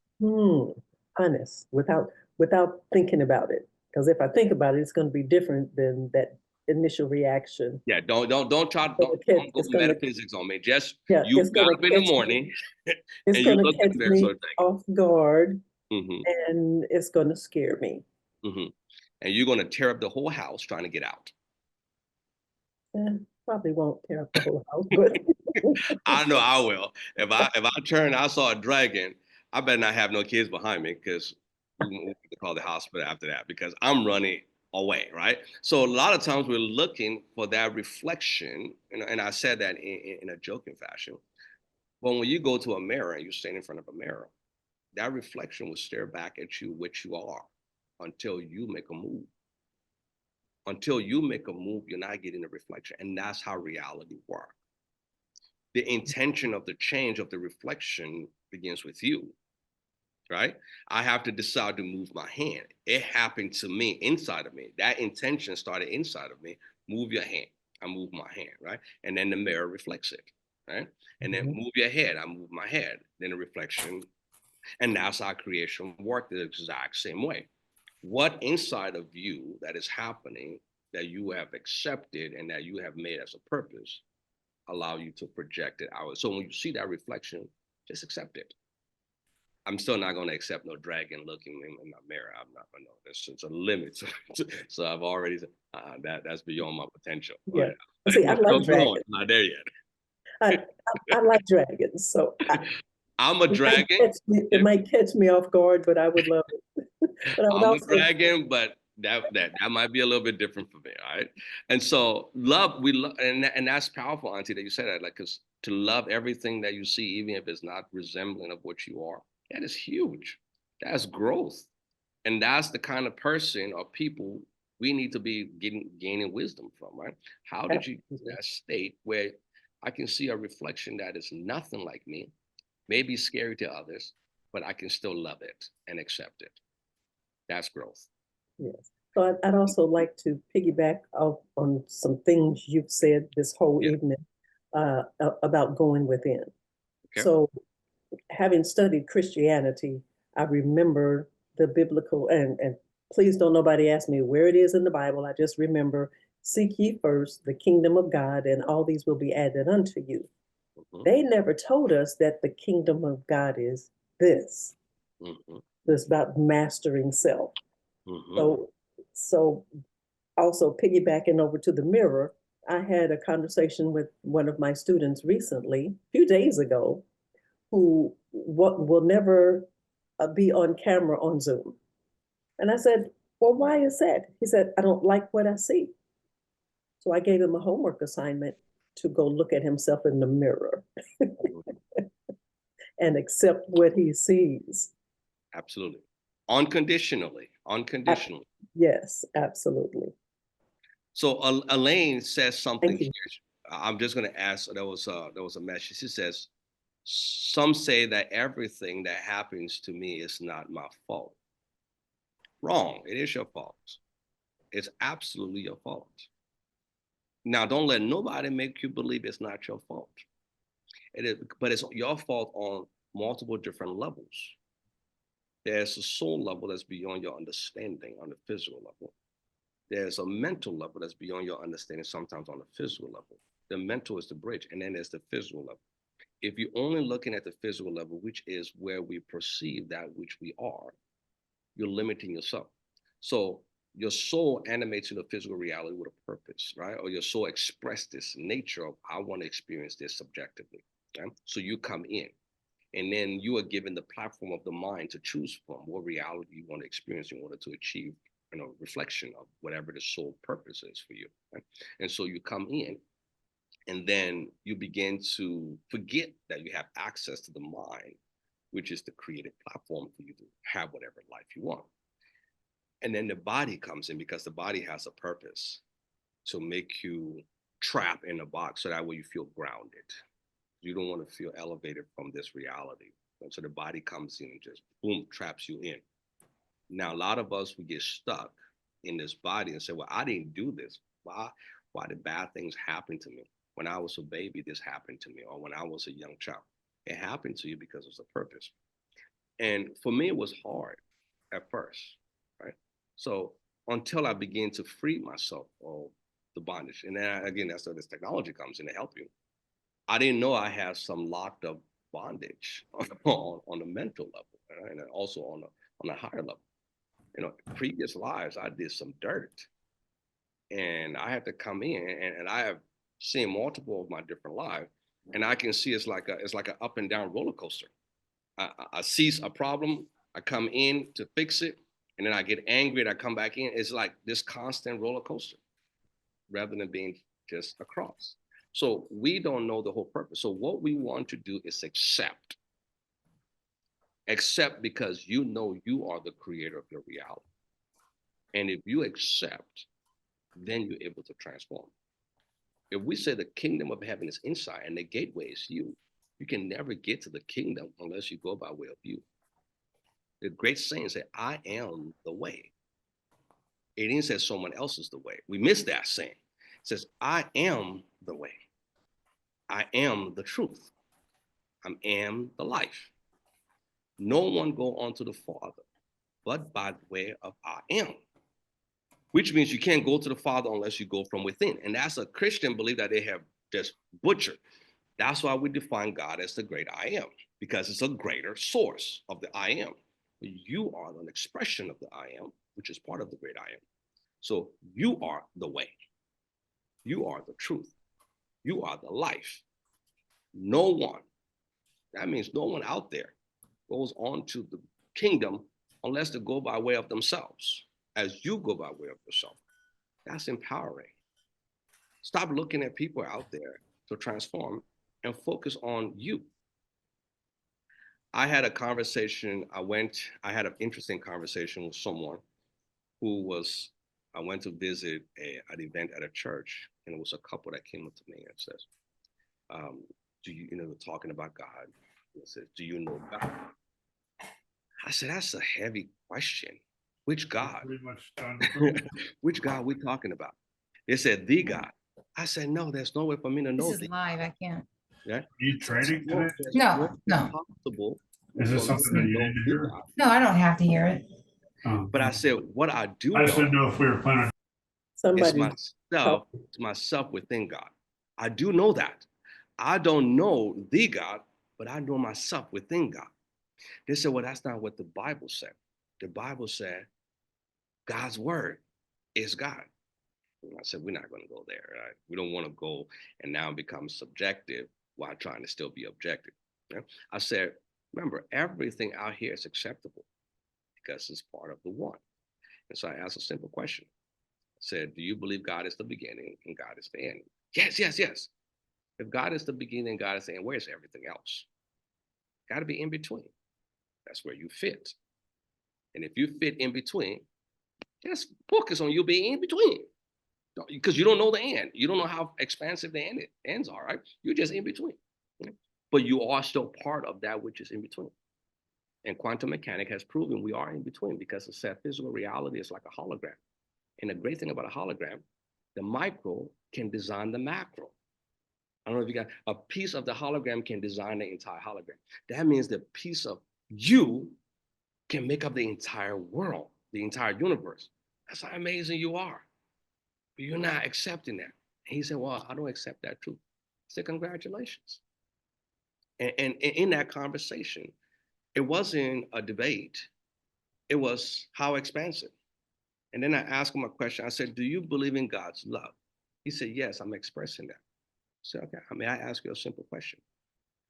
Honest, without thinking about it. Because if I think about it, it's going to be different than that initial reaction. Yeah, don't try, don't go metaphysics on me. Just you got up in the morning it's and going you to look catch at the mirror, me off guard, and it's going to scare me. And you're going to tear up the whole house trying to get out. Probably won't tear up the whole house, but I know I will. If I turn, I saw a dragon, I better not have no kids behind me because we call the hospital after that because I'm running away, right? So a lot of times we're looking for that reflection, and I said that in a joking fashion. But when you go to a mirror and you stand in front of a mirror, that reflection will stare back at you, which you are, until you make a move. Until you make a move, you're not getting a reflection. And that's how reality works. The intention of the change of the reflection begins with you, right? I have to decide to move my hand. It happened to me inside of me. That intention started inside of me. Move your hand. I move my hand, right? And then the mirror reflects it, right? And then move your head. I move my head. Then the reflection. And that's how creation works the exact same way. What inside of you that is happening that you have accepted and that you have made as a purpose allow you to project it out. So when you see that reflection, just accept it. I'm still not going to accept no dragon looking in my mirror. I'm not going to. There's a limit. So I've already said that's beyond my potential. Yeah. Right? See, I like dragons. I'm not there yet. I like dragons. So I'm a dragon. It might catch me off guard, but I would love it. But I would I'm a dragon, but that might be a little bit different for me, all right? And so love, and that's powerful, Auntie, that you said that, like, because to love everything that you see, even if it's not resembling of what you are, that is huge. That's growth. And that's the kind of person or people we need to be gaining wisdom from, right? How did you get to that state where I can see a reflection that is nothing like me, maybe scary to others, but I can still love it and accept it? That's growth. Yes. So I'd also like to piggyback on some things you've said this whole evening about going within. Okay. So having studied Christianity, I remember the biblical, and please don't nobody ask me where it is in the Bible. I just remember, seek ye first the kingdom of God, and all these will be added unto you. They never told us that the kingdom of God is this. It's about mastering self. So also piggybacking over to the mirror, I had a conversation with one of my students recently, a few days ago, who will never be on camera on Zoom. And I said, well, why is that? He said, I don't like what I see. So I gave him a homework assignment to go look at himself in the mirror and accept what he sees. Absolutely. Unconditionally. Yes, absolutely. So Elaine says something here. I'm just going to ask, there was a message. She says, some say that everything that happens to me is not my fault. Wrong. It is your fault. It's absolutely your fault. Now, don't let nobody make you believe it's not your fault. It is, but it's your fault on multiple different levels. There's a soul level that's beyond your understanding on the physical level. There's a mental level that's beyond your understanding, sometimes on the physical level. The mental is the bridge, and then there's the physical level. If you're only looking at the physical level, which is where we perceive that which we are, you're limiting yourself. So your soul animates in the physical reality with a purpose, right? Or your soul expressed this nature of, I want to experience this subjectively. Okay? So you come in, and then you are given the platform of the mind to choose from what reality you want to experience in order to achieve, reflection of whatever the soul purpose is for you. Right? And so you come in, and then you begin to forget that you have access to the mind, which is the creative platform for you to have whatever life you want. And then the body comes in, because the body has a purpose to make you trap in a box, so that way you feel grounded. You don't want to feel elevated from this reality. And so the body comes in and just boom, traps you in. Now, a lot of us, we get stuck in this body and say, well, I didn't do this. Why did bad things happen to me? When I was a baby, this happened to me, or when I was a young child. It happened to you because it's a purpose. And for me, it was hard at first, right? So until I began to free myself of the bondage. And then again, that's where this technology comes in to help you. I didn't know I had some locked up bondage on the mental level, right? And also on a higher level. Previous lives, I did some dirt, and I had to come in, and I have seen multiple of my different lives, and I can see it's like an up and down roller coaster. I seize a problem, I come in to fix it, and then I get angry and I come back in. It's like this constant roller coaster rather than being just across. So we don't know the whole purpose. So what we want to do is accept. Accept, because you know you are the creator of your reality. And if you accept, then you're able to transform. If we say the kingdom of heaven is inside and the gateway is you can never get to the kingdom unless you go by way of you. The great saying said, I am the way. It didn't say someone else is the way. We miss that saying. It says, I am the way. I am the truth. I am the life. No one go unto the Father but by the way of I am. Which means you can't go to the Father unless you go from within. And that's a Christian belief that they have just butchered. That's why we define God as the great I am, because it's a greater source of the I am. You are an expression of the I am, which is part of the great I am. So you are the way. You are the truth. You are the life. No one, that means no one out there, goes on to the kingdom unless they go by way of themselves, as you go by way of yourself. That's empowering. Stop looking at people out there to transform and focus on you. I had a conversation, I had an interesting conversation with someone I went to visit an event at a church, and it was a couple that came up to me and says, we're talking about God. It says, do you know God? I said, that's a heavy question. Which God? Pretty much done. Which God are we talking about? They said, the God. I said, no, there's no way for me to know. This is live. I can't. Yeah. You trading today? No. Possible. Is this something that you need to hear? No, I don't have to hear it. But I said, what I do I just know didn't know if we were planning. is myself within God. I do know that. I don't know the God, but I know myself within God. They said, well, that's not what the Bible said. The Bible said God's word is God. And I said, we're not going to go there, right? We don't want to go and now become subjective while trying to still be objective. Yeah? I said, remember, everything out here is acceptable because it's part of the one. And so I asked a simple question. I said, do you believe God is the beginning and God is the end? Yes, yes, yes. If God is the beginning and God is the end, where's everything else? Got to be in between. That's where you fit. And if you fit in between, just focus on you being in between. Because you don't know the end. You don't know how expansive the ends are, right? You're just in between. But you are still part of that which is in between. And quantum mechanics has proven we are in between, because it said physical reality is like a hologram. And the great thing about a hologram, the micro can design the macro. I don't know if you got a piece of the hologram can design the entire hologram. That means the piece of you can make up the entire world, the entire universe. That's how amazing you are. but you're not accepting that. And he said, well, I don't accept that truth. I said, congratulations. And in that conversation, it wasn't a debate. It was how expansive. And then I asked him a question. I said, do you believe in God's love? He said, yes, I'm expressing that. I said, okay, may I ask you a simple question?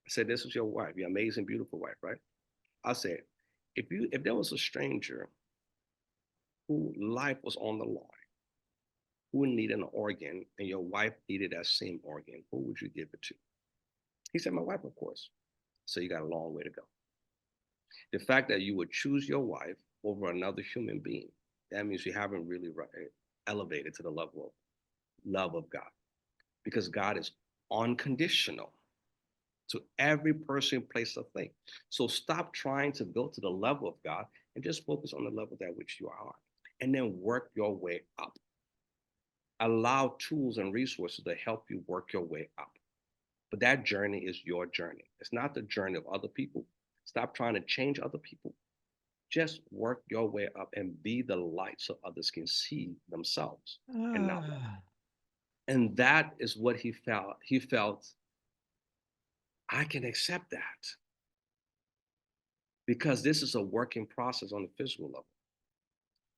I said, this is your wife, your amazing, beautiful wife, right? I said, if there was a stranger whose life was on the line, who needed an organ, and your wife needed that same organ, who would you give it to? He said, my wife, of course. So you got a long way to go. The fact that you would choose your wife over another human being, that means you haven't really elevated to the level of love of God, because God is unconditional to every person, place, or thing. So stop trying to go to the level of God and just focus on the level at which you are, and then work your way up. Allow tools and resources to help you work your way up. But that journey is your journey. It's not the journey of other people. Stop trying to change other people. Just work your way up and be the light so others can see themselves and not. And that is what he felt. He felt, I can accept that because this is a working process on the physical level.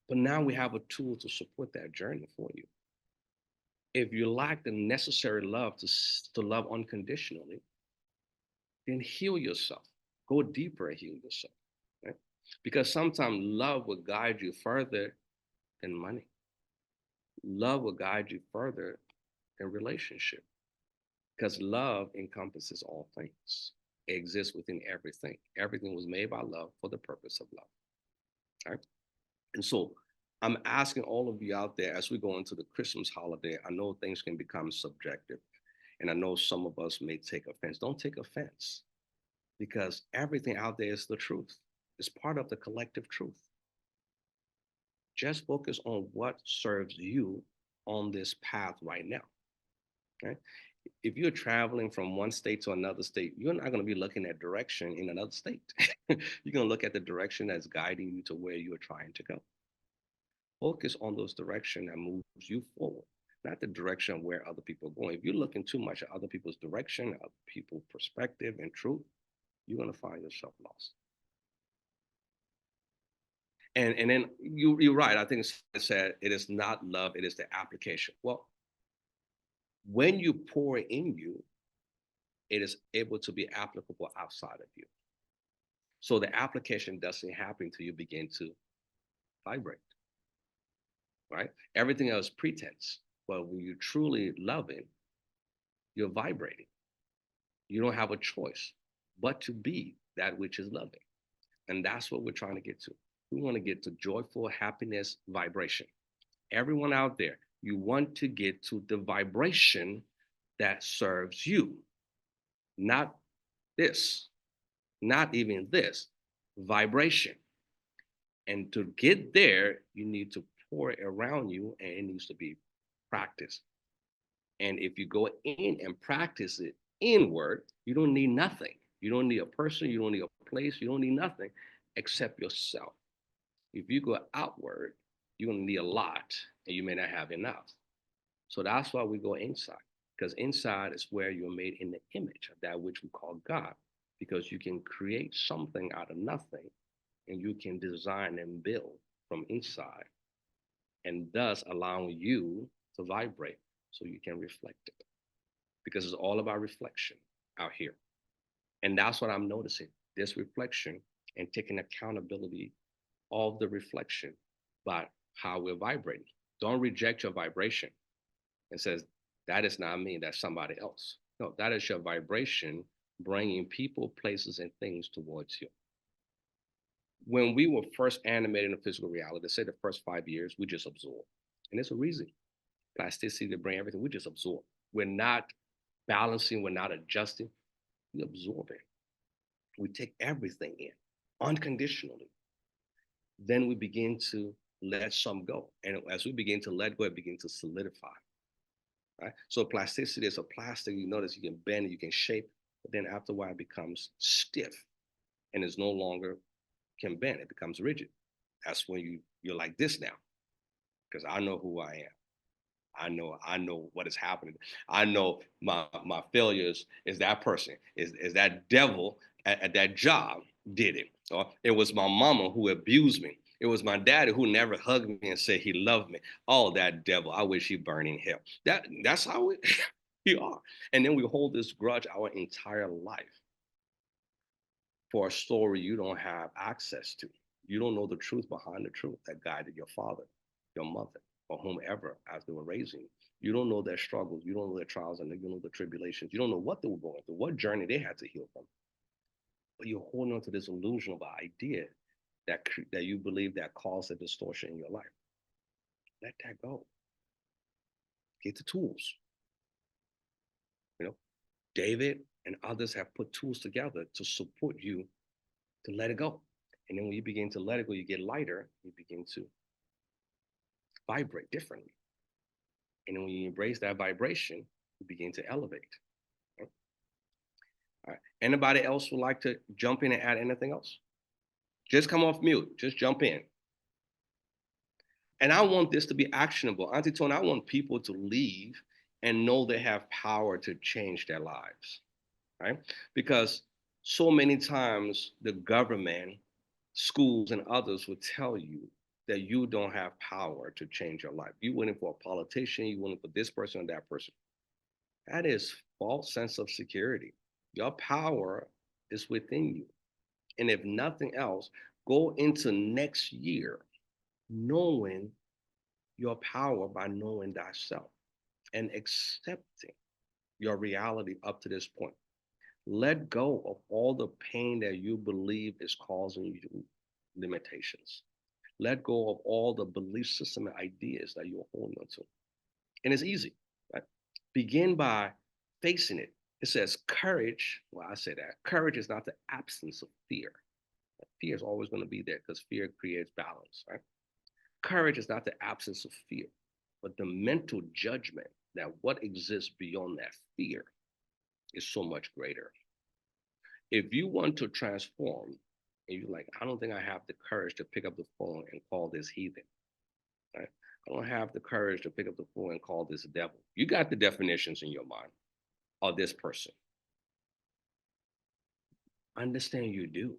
But now we have a tool to support that journey for you. If you lack the necessary love to love unconditionally, then heal yourself. Go deeper and heal yourself. Right? Because sometimes love will guide you further than money. Love will guide you further than relationship. Because love encompasses all things. It exists within everything. Everything was made by love for the purpose of love. Right? And so I'm asking all of you out there as we go into the Christmas holiday, I know things can become subjective. And I know some of us may take offense. Don't take offense, because everything out there is the truth. It's part of the collective truth. Just focus on what serves you on this path right now. Okay? If you're traveling from one state to another state, you're not going to be looking at direction in another state. You're going to look at the direction that's guiding you to where you're trying to go. Focus on those directions that moves you forward, not the direction where other people are going. If you're looking too much at other people's direction, other people's perspective and truth, you're going to find yourself lost. And then you're right. I think it said it is not love, it is the application. Well, when you pour in you, it is able to be applicable outside of you. So the application doesn't happen until you begin to vibrate, right? Everything else pretense. But when you truly loving, you're vibrating. You don't have a choice but to be that which is loving. And that's what we're trying to get to. We want to get to joyful happiness vibration. Everyone out there, you want to get to the vibration that serves you, not this, not even this, vibration. And to get there, you need to pour it around you, and it needs to be practiced. And if you go in and practice it inward, you don't need nothing. You don't need a person, you don't need a place, you don't need nothing except yourself. If you go outward, you're going to need a lot, and you may not have enough. So that's why we go inside, because inside is where you're made in the image of that which we call God, because you can create something out of nothing, and you can design and build from inside, and thus allowing you to vibrate so you can reflect it, because it's all about reflection out here. And that's what I'm noticing, this reflection and taking accountability of the reflection by how we're vibrating. Don't reject your vibration and says, that is not me, that's somebody else. No, that is your vibration bringing people, places, and things towards you. When we were first animated in physical reality, say the first 5 years, we just absorb. And there's a reason. Plasticity to bring everything, we just absorb. We're not balancing, we're not adjusting, we absorb it. We take everything in unconditionally. Then we begin to let some go. And as we begin to let go, it begins to solidify. Right? So plasticity is a plastic, you notice you can bend it, you can shape, but then after a while it becomes stiff and it's no longer can bend, it becomes rigid. That's when you're like this now, because I know who I am. I know what is happening. I know my failures is that person, is that devil at that job did it. Or it was my mama who abused me. It was my daddy who never hugged me and said he loved me. Oh, that devil, I wish he burned in hell. That's how we are. And then we hold this grudge our entire life for a story you don't have access to. You don't know the truth behind the truth that guided your father, your mother, or whomever as they were raising you. You don't know their struggles. You don't know their trials, and you don't know the tribulations. You don't know what they were going through, what journey they had to heal from. But you're holding on to this illusion of an idea that you believe that caused a distortion in your life. Let that go. Get the tools. You know, David and others have put tools together to support you to let it go. And then when you begin to let it go, you get lighter, you begin to vibrate differently. And then when you embrace that vibration, you begin to elevate. Okay? All right. Anybody else would like to jump in and add anything else? Just come off mute. Just jump in. And I want this to be actionable. Auntie Tony, I want people to leave and know they have power to change their lives, right? Because so many times the government, schools, and others will tell you that you don't have power to change your life. You waiting for a politician, you waiting for this person or that person. That is false sense of security. Your power is within you. And if nothing else, go into next year knowing your power by knowing thyself and accepting your reality up to this point. Let go of all the pain that you believe is causing you limitations. Let go of all the belief system and ideas that you're holding on to. And it's easy, right? Begin by facing it. It says courage. Well, I say that courage is not the absence of fear. Fear is always going to be there because fear creates balance, right? Courage is not the absence of fear, but the mental judgment that what exists beyond that fear is so much greater. If you want to transform and you're like, I don't think I have the courage to pick up the phone and call this heathen, right? I don't have the courage to pick up the phone and call this devil. You got the definitions in your mind of this person. Understand you do.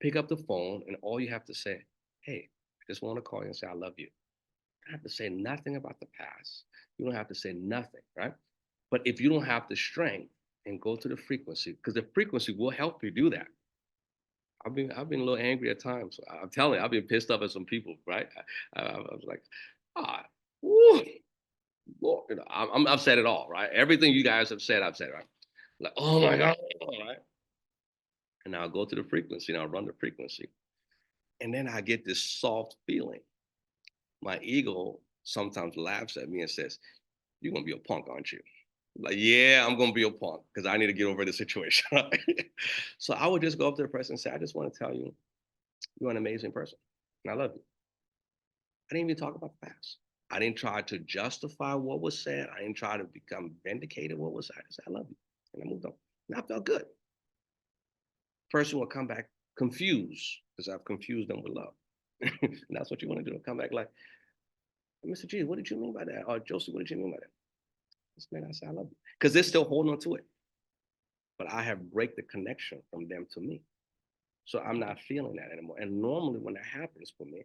Pick up the phone and all you have to say, hey, I just want to call you and say, I love you. You don't have to say nothing about the past. You don't have to say nothing, right? But if you don't have the strength and go to the frequency, because the frequency will help you do that. I've been a little angry at times. I'm telling you, I've been pissed off at some people, right? I was like, woo, Lord, you know, I've said it all, right? Everything you guys have said, I've said, right? Like, oh my God, right? And I'll go to the frequency and I'll run the frequency. And then I get this soft feeling. My ego sometimes laughs at me and says, you're going to be a punk, aren't you? Like, yeah, I'm going to be a punk because I need to get over the situation. Right? So I would just go up to the person and say, I just want to tell you, you're an amazing person. And I love you. I didn't even talk about the past. I didn't try to justify what was said. I didn't try to become vindicated what was said. I said, I love you. And I moved on. And I felt good. Person will come back confused because I've confused them with love. And that's what you want to do. Come back like, Mr. G, what did you mean by that? Or Jossie, what did you mean by that? This man, I said, I love you. Because they're still holding on to it. But I have break the connection from them to me. So I'm not feeling that anymore. And normally when that happens for me,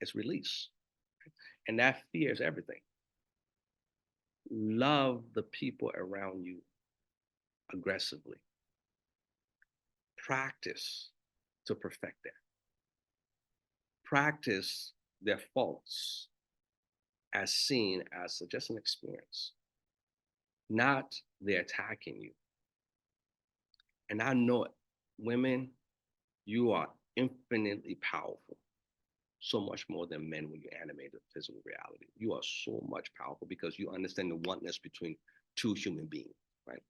it's release. And that fear is everything. Love the people around you aggressively. Practice to perfect that. Practice their faults as seen as just an experience, not they're attacking you. And I know it. Women, you are infinitely powerful, so much more than men when you animate the physical reality. You are so much powerful because you understand the oneness between two human beings, right?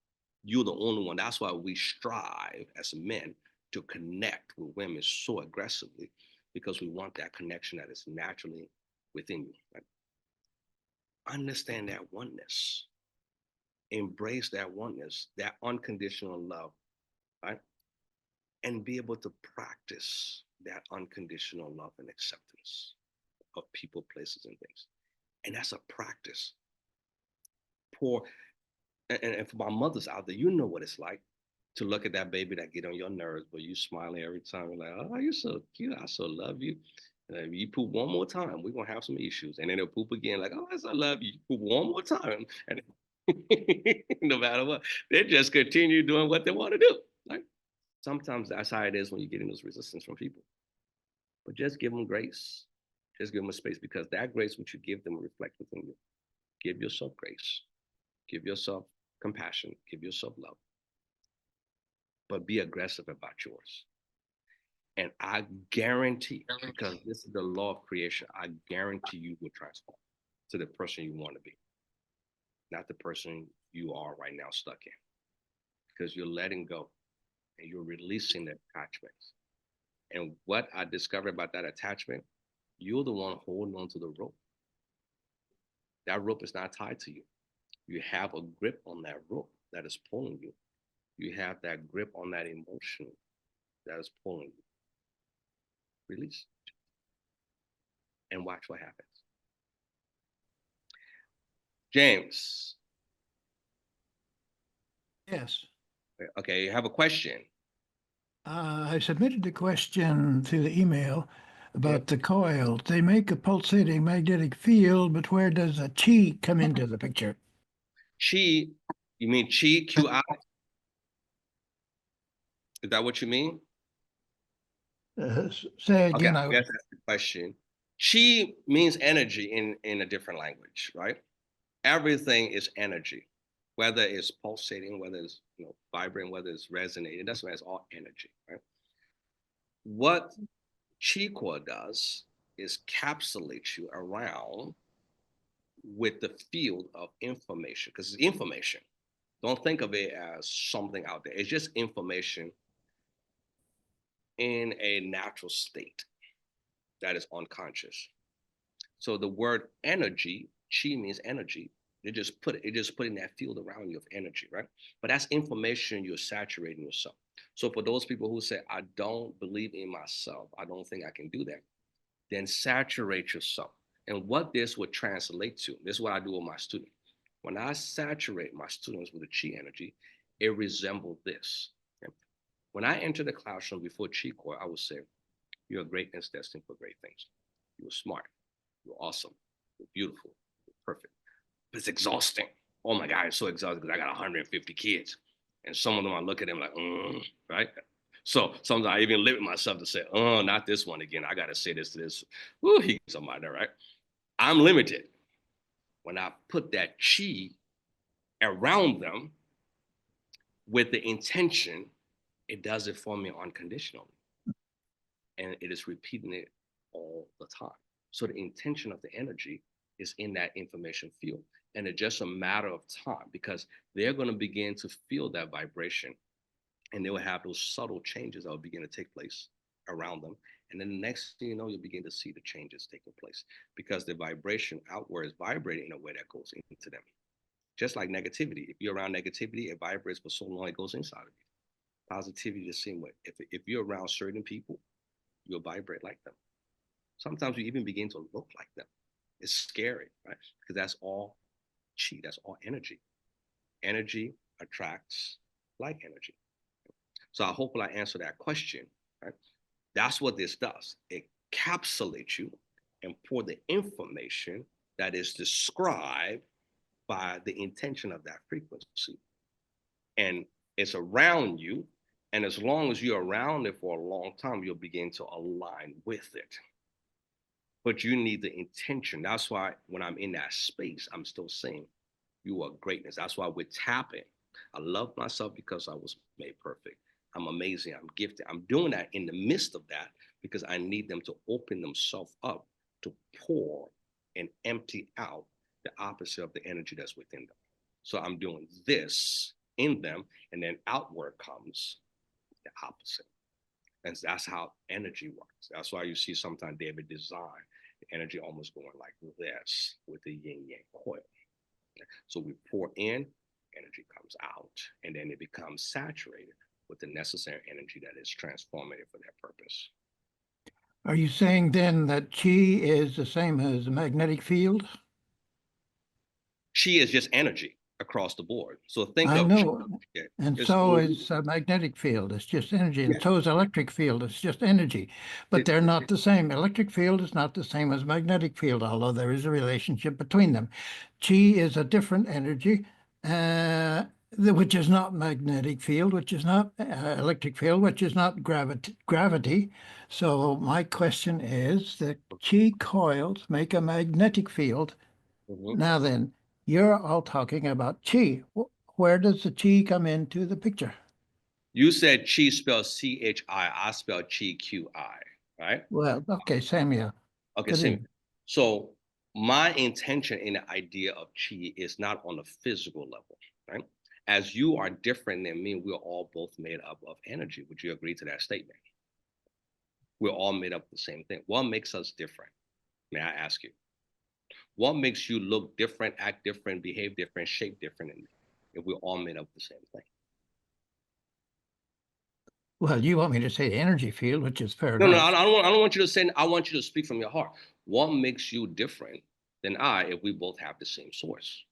You're the only one. That's why we strive as men to connect with women so aggressively because we want that connection that is naturally within you, right? Understand that oneness. Embrace that oneness, that unconditional love, right? And be able to practice that unconditional love and acceptance of people, places, and things. And that's a practice. Pour, and for my mothers out there, you know what it's like to look at that baby that get on your nerves, but you smiling every time. You're like, oh, you're so cute. I so love you. And if you poop one more time, we're gonna have some issues. And then they'll poop again, like, oh, I so love you. You poop one more time. And no matter what, they just continue doing what they want to do. Like sometimes that's how it is when you get in those resistance from people. But just give them grace. Just give them a space, because that grace which you give them will reflect within you. Give yourself grace. Give yourself compassion. Give yourself love. But be aggressive about yours. And I guarantee, because this is the law of creation, I guarantee you will transform to the person you want to be, not the person you are right now stuck in. Because you're letting go and you're releasing the attachments. And what I discovered about that attachment, you're the one holding on to the rope. That rope is not tied to you. You have a grip on that rope that is pulling you. You have that grip on that emotion that is pulling you. Release and watch what happens. James. Yes. Okay, you have a question. I submitted the question through the email about the coil. They make a pulsating magnetic field, but where does the Qi come into the picture? Qi, you mean Qi, Q-I? Is that what you mean? Say Okay, again. I guess that's the question. Qi means energy in a different language, right? Everything is energy, whether it's pulsating, whether it's vibrating, whether it's resonating. It doesn't matter. It's all energy, right? What Qi Coil does is capsulate you around with the field of information, because it's information. Don't think of it as something out there. It's just information in a natural state that is unconscious. So the word energy, Qi means energy. It just putting that field around you of energy, right? But that's information you're saturating yourself. So for those people who say, I don't believe in myself, I don't think I can do that, then saturate yourself. And what this would translate to, this is what I do with my students. When I saturate my students with the Qi energy, it resembles this. Okay? When I enter the classroom before Qi Coil, I would say, you're greatness destined for great things. You're smart. You're awesome. You're beautiful. You're perfect. But it's exhausting. Oh my God, it's so exhausting because I got 150 kids. And some of them, I look at them like, right? So sometimes I even limit myself to say, oh, not this one again. I got to say this to this. Ooh, he's somebody, right? I'm limited. When I put that Qi around them with the intention, it does it for me unconditionally. And it is repeating it all the time. So the intention of the energy is in that information field. And it's just a matter of time, because they're going to begin to feel that vibration, and they will have those subtle changes that will begin to take place around them. And then the next thing you know, you'll begin to see the changes taking place, because the vibration outward is vibrating in a way that goes into them. Just like negativity. If you're around negativity, it vibrates for so long, it goes inside of you. Positivity, the same way. If you're around certain people, you'll vibrate like them. Sometimes you even begin to look like them. It's scary, right? Because that's all Qi, that's all energy. Energy attracts like energy. So I hope I answer that question, right? That's what this does. It encapsulates you and pour the information that is described by the intention of that frequency. And it's around you. And as long as you're around it for a long time, you'll begin to align with it. But you need the intention. That's why when I'm in that space, I'm still saying you are greatness. That's why we're tapping. I love myself because I was made perfect. I'm amazing. I'm gifted. I'm doing that in the midst of that because I need them to open themselves up to pour and empty out the opposite of the energy that's within them. So I'm doing this in them, and then outward comes the opposite. And that's how energy works. That's why you see sometimes David design the energy almost going like this with the yin yang coil. So we pour in, energy comes out, and then it becomes saturated with the necessary energy that is transformative for that purpose. Are you saying then that Qi is the same as a magnetic field? Qi is just energy across the board. So think I of know. yeah, And it's so is a magnetic field. It's just energy. And yeah, so is electric field. It's just energy. But it- they're not the same. Electric field is not the same as magnetic field, although there is a relationship between them. Chi is a different energy, which is not magnetic field, which is not electric field, which is not gravity. So my question is that Qi coils make a magnetic field. mhm. Now then, you're all talking about Qi. Where does the Qi come into the picture? You said Qi spelled Chi. I spelled Qi Qi, right? Well, okay, Samuel, Okay, good same. evening. So my intention in the idea of Qi is not on a physical level, right? As you are different than me, we're all both made up of energy. Would you agree to that statement? We're all made up of the same thing. What makes us different? May I ask you? What makes you look different, act different, behave different, shape different than me? If we're all made up of the same thing. Well, you want me to say the energy field, which is fair No, no, enough. I don't want you to say, I want you to speak from your heart. What makes you different than I if we both have the same source?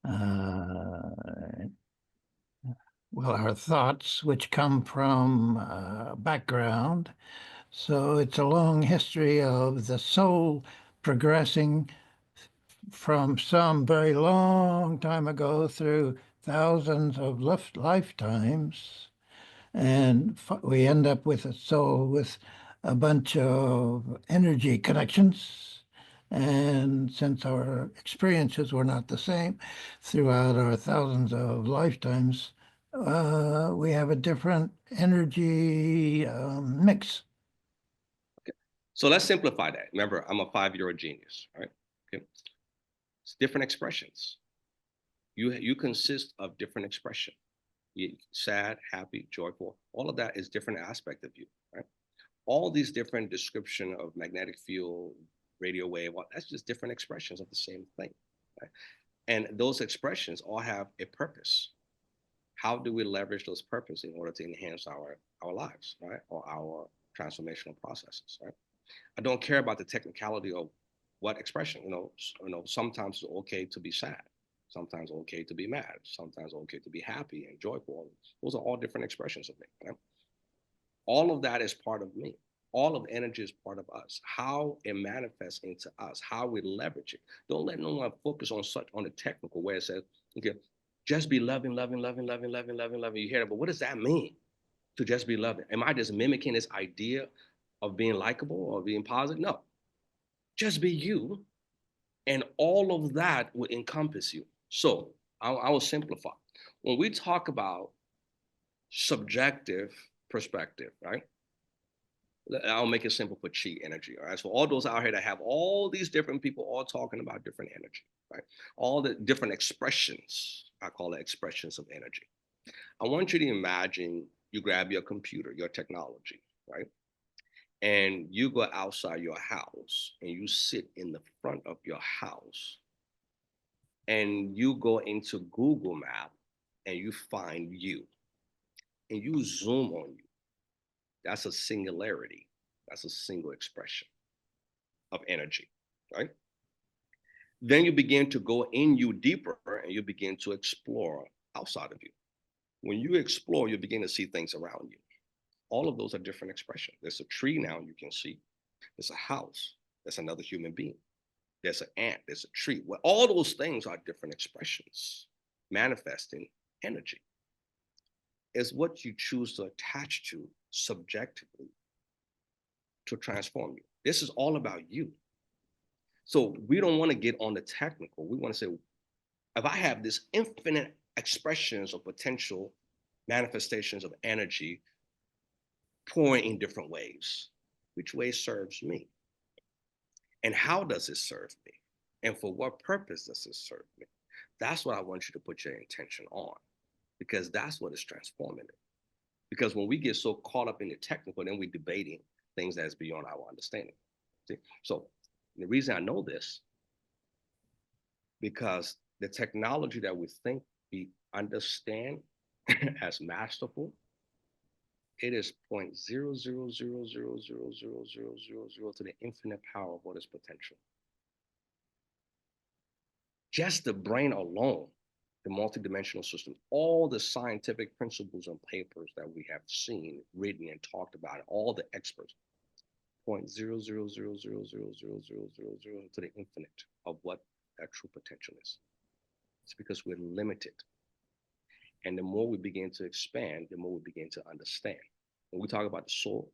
Uh, well, our thoughts, which come from background. So it's a long history of the soul progressing from some very long time ago through thousands of lifetimes. And we end up with a soul with a bunch of energy connections. And since our experiences were not the same throughout our thousands of lifetimes, we have a different energy mix. So let's simplify that. Remember, I'm a 5-year-old genius, right? Okay. It's different expressions. You consist of different expression. Sad, happy, joyful, all of that is different aspect of you, right? All these different description of magnetic field, radio wave, that's just different expressions of the same thing, right? And those expressions all have a purpose. How do we leverage those purposes in order to enhance our lives, right? Or our transformational processes, right? I don't care about the technicality of what expression. Sometimes it's okay to be sad. Sometimes okay to be mad. Sometimes okay to be happy and joyful. Those are all different expressions of me. Right? All of that is part of me. All of energy is part of us. How it manifests into us, how we leverage it. Don't let no one focus on the technical where it says, okay, just be loving, loving, loving, loving, loving, loving, loving. You hear it, but what does that mean? To just be loving? Am I just mimicking this idea of being likable or being positive? No, just be you, and all of that will encompass you. So I will simplify. When we talk about subjective perspective, right? I'll make it simple for Qi energy. All right. So all those out here that have all these different people all talking about different energy, right? All the different expressions, I call it expressions of energy. I want you to imagine you grab your computer, your technology, right? And you go outside your house and you sit in the front of your house and you go into Google Map and you find you and you zoom on you. That's a singularity. That's a single expression of energy, right? Then you begin to go in you deeper and you begin to explore outside of you. When you explore, you begin to see things around you. All of those are different expressions. There's a tree now you can see. There's a house. There's another human being. There's an ant. There's a tree. Well, all those things are different expressions manifesting energy. Is what you choose to attach to subjectively to transform you. This is all about you. So we don't want to get on the technical. We want to say, if I have this infinite expressions of potential manifestations of energy pouring in different ways, which way serves me? And how does it serve me? And for what purpose does it serve me? That's what I want you to put your intention on, because that's what is transformative. Because when we get so caught up in the technical, then we're debating things that's beyond our understanding. See? So the reason I know this, because the technology that we think we understand as masterful, it is 0.000000000 to the infinite power of what is potential. Just the brain alone, the multidimensional system, all the scientific principles and papers that we have seen, written, and talked about, all the experts, 0.0000000000 to the infinite of what that true potential is. It's because we're limited. And the more we begin to expand, the more we begin to understand. When we talk about the soul,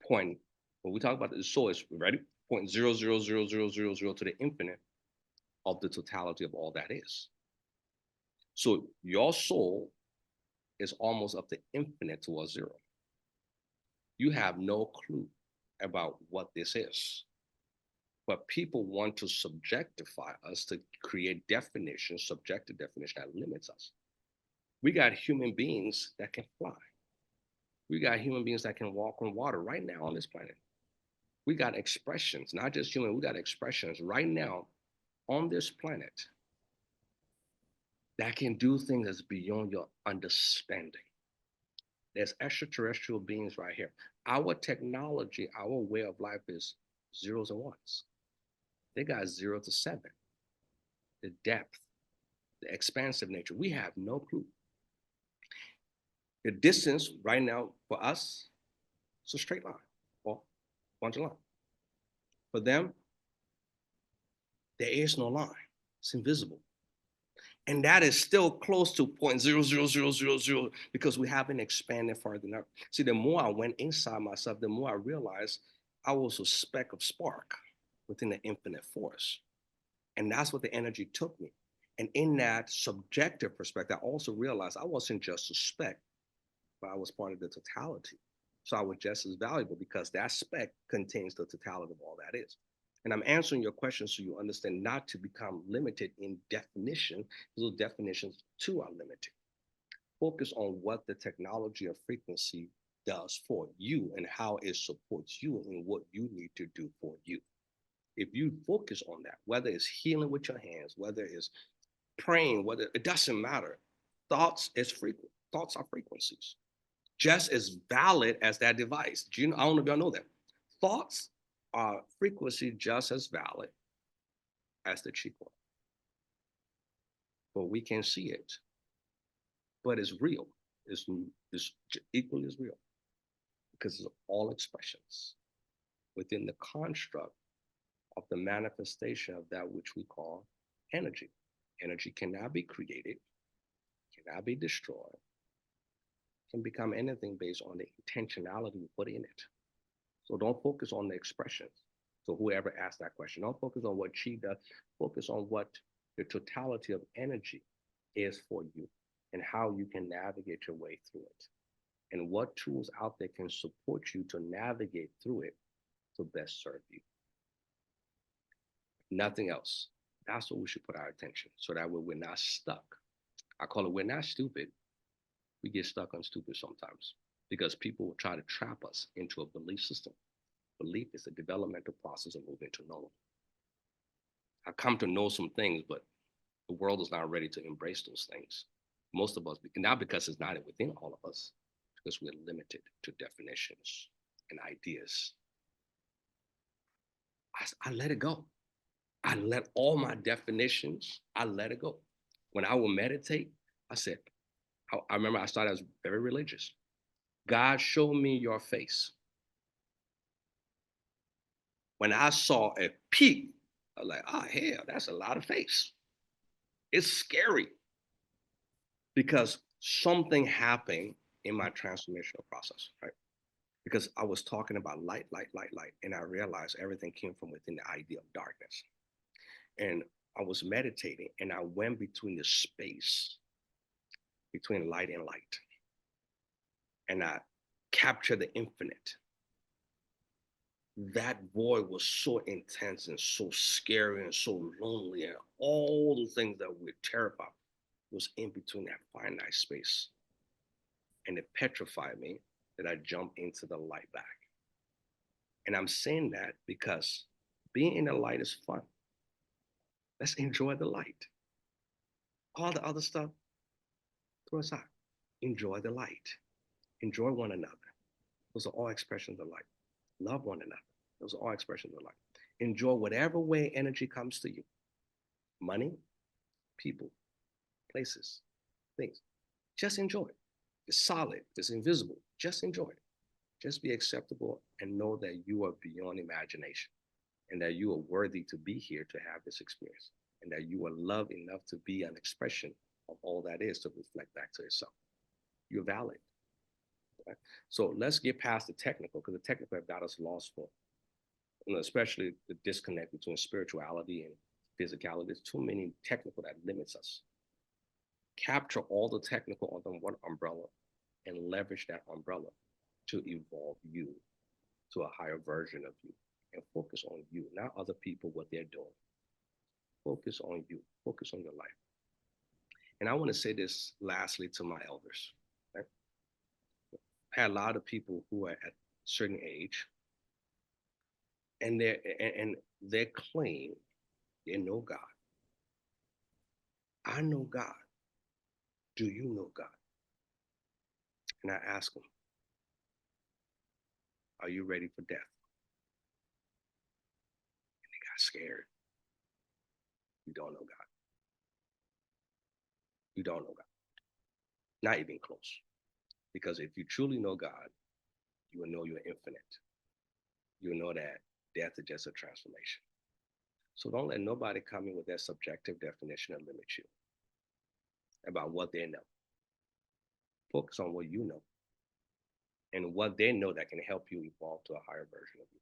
when we talk about the soul, is ready? 0.000000 to the infinite of the totality of all that is. So your soul is almost up to infinite towards zero. You have no clue about what this is. But people want to subjectify us to create definitions, subjective definition that limits us. We got human beings that can fly. We got human beings that can walk on water right now on this planet. We got expressions, not just human, we got expressions right now on this planet that can do things that's beyond your understanding. There's extraterrestrial beings right here. Our technology, our way of life is zeros and ones. They got 0 to 7. The depth, the expansive nature, we have no clue. The distance right now for us, it's a straight line or bunch of line. For them, there is no line. It's invisible. And that is still close to 0.00000 because we haven't expanded farther enough. See, the more I went inside myself, the more I realized I was a speck of spark within the infinite force. And that's what the energy took me. And in that subjective perspective, I also realized I wasn't just a speck, but I was part of the totality. So I was just as valuable because that speck contains the totality of all that is. And I'm answering your question so you understand not to become limited in definition. Those definitions too are limited. Focus on what the technology of frequency does for you and how it supports you in what you need to do for you. If you focus on that, whether it's healing with your hands, whether it's praying, whether it doesn't matter. Thoughts is frequent. Thoughts are frequencies, just as valid as that device. Do you know? I don't know if y'all know that. Thoughts are frequency just as valid as the Qi Coil. But we can see it. But it's real. It's equally as real because it's all expressions within the construct of the manifestation of that which we call energy. Energy cannot be created, cannot be destroyed, can become anything based on the intentionality we put in it. So don't focus on the expressions. So whoever asked that question, don't focus on what Qi does, focus on what the totality of energy is for you and how you can navigate your way through it. And what tools out there can support you to navigate through it to best serve you. Nothing else. That's what we should put our attention so that way we're not stuck. I call it we're not stupid. We get stuck on stupid sometimes because people will try to trap us into a belief system. Belief is a developmental process of moving to know. I come to know some things, but the world is not ready to embrace those things. Most of us, not because it's not within all of us, because we're limited to definitions and ideas. I let it go. I let all my definitions, I let it go. When I will meditate, I said, I remember I started as very religious. God, show me your face. When I saw a peak, I was like, oh, hell, that's a lot of face. It's scary because something happened in my transformational process, right? Because I was talking about light, light, light, light, and I realized everything came from within the idea of darkness. And I was meditating and I went between the space between light and light. And I captured the infinite. That void was so intense and so scary and so lonely, and all the things that we're terrified was in between that finite space. And it petrified me that I jumped into the light back. And I'm saying that because being in the light is fun. Let's enjoy the light. All the other stuff, throw aside. Enjoy the light. Enjoy one another. Those are all expressions of light. Love one another. Those are all expressions of light. Enjoy whatever way energy comes to you. money, people, places, things. Just enjoy it. It's solid, it's invisible. Just enjoy it. Just be acceptable and know that you are beyond imagination and that you are worthy to be here to have this experience and that you are loved enough to be an expression of all that is to reflect back to yourself. You're valid. Right? So let's get past the technical because the technical have got us lost for, especially the disconnect between spirituality and physicality. There's too many technical that limits us. Capture all the technical under one umbrella and leverage that umbrella to evolve you to a higher version of you and focus on you, not other people, what they're doing. Focus on you, focus on your life. And I want to say this lastly to my elders. Right? I had a lot of people who are at a certain age and they claim they know God. I know God. Do you know God? And I ask them, are you ready for death? And they got scared. You don't know God. You don't know God. Not even close. Because if you truly know God, you will know you're infinite. You'll know that death is just a transformation. So don't let nobody come in with their subjective definition and limit you about what they know. Focus on what you know and what they know that can help you evolve to a higher version of you.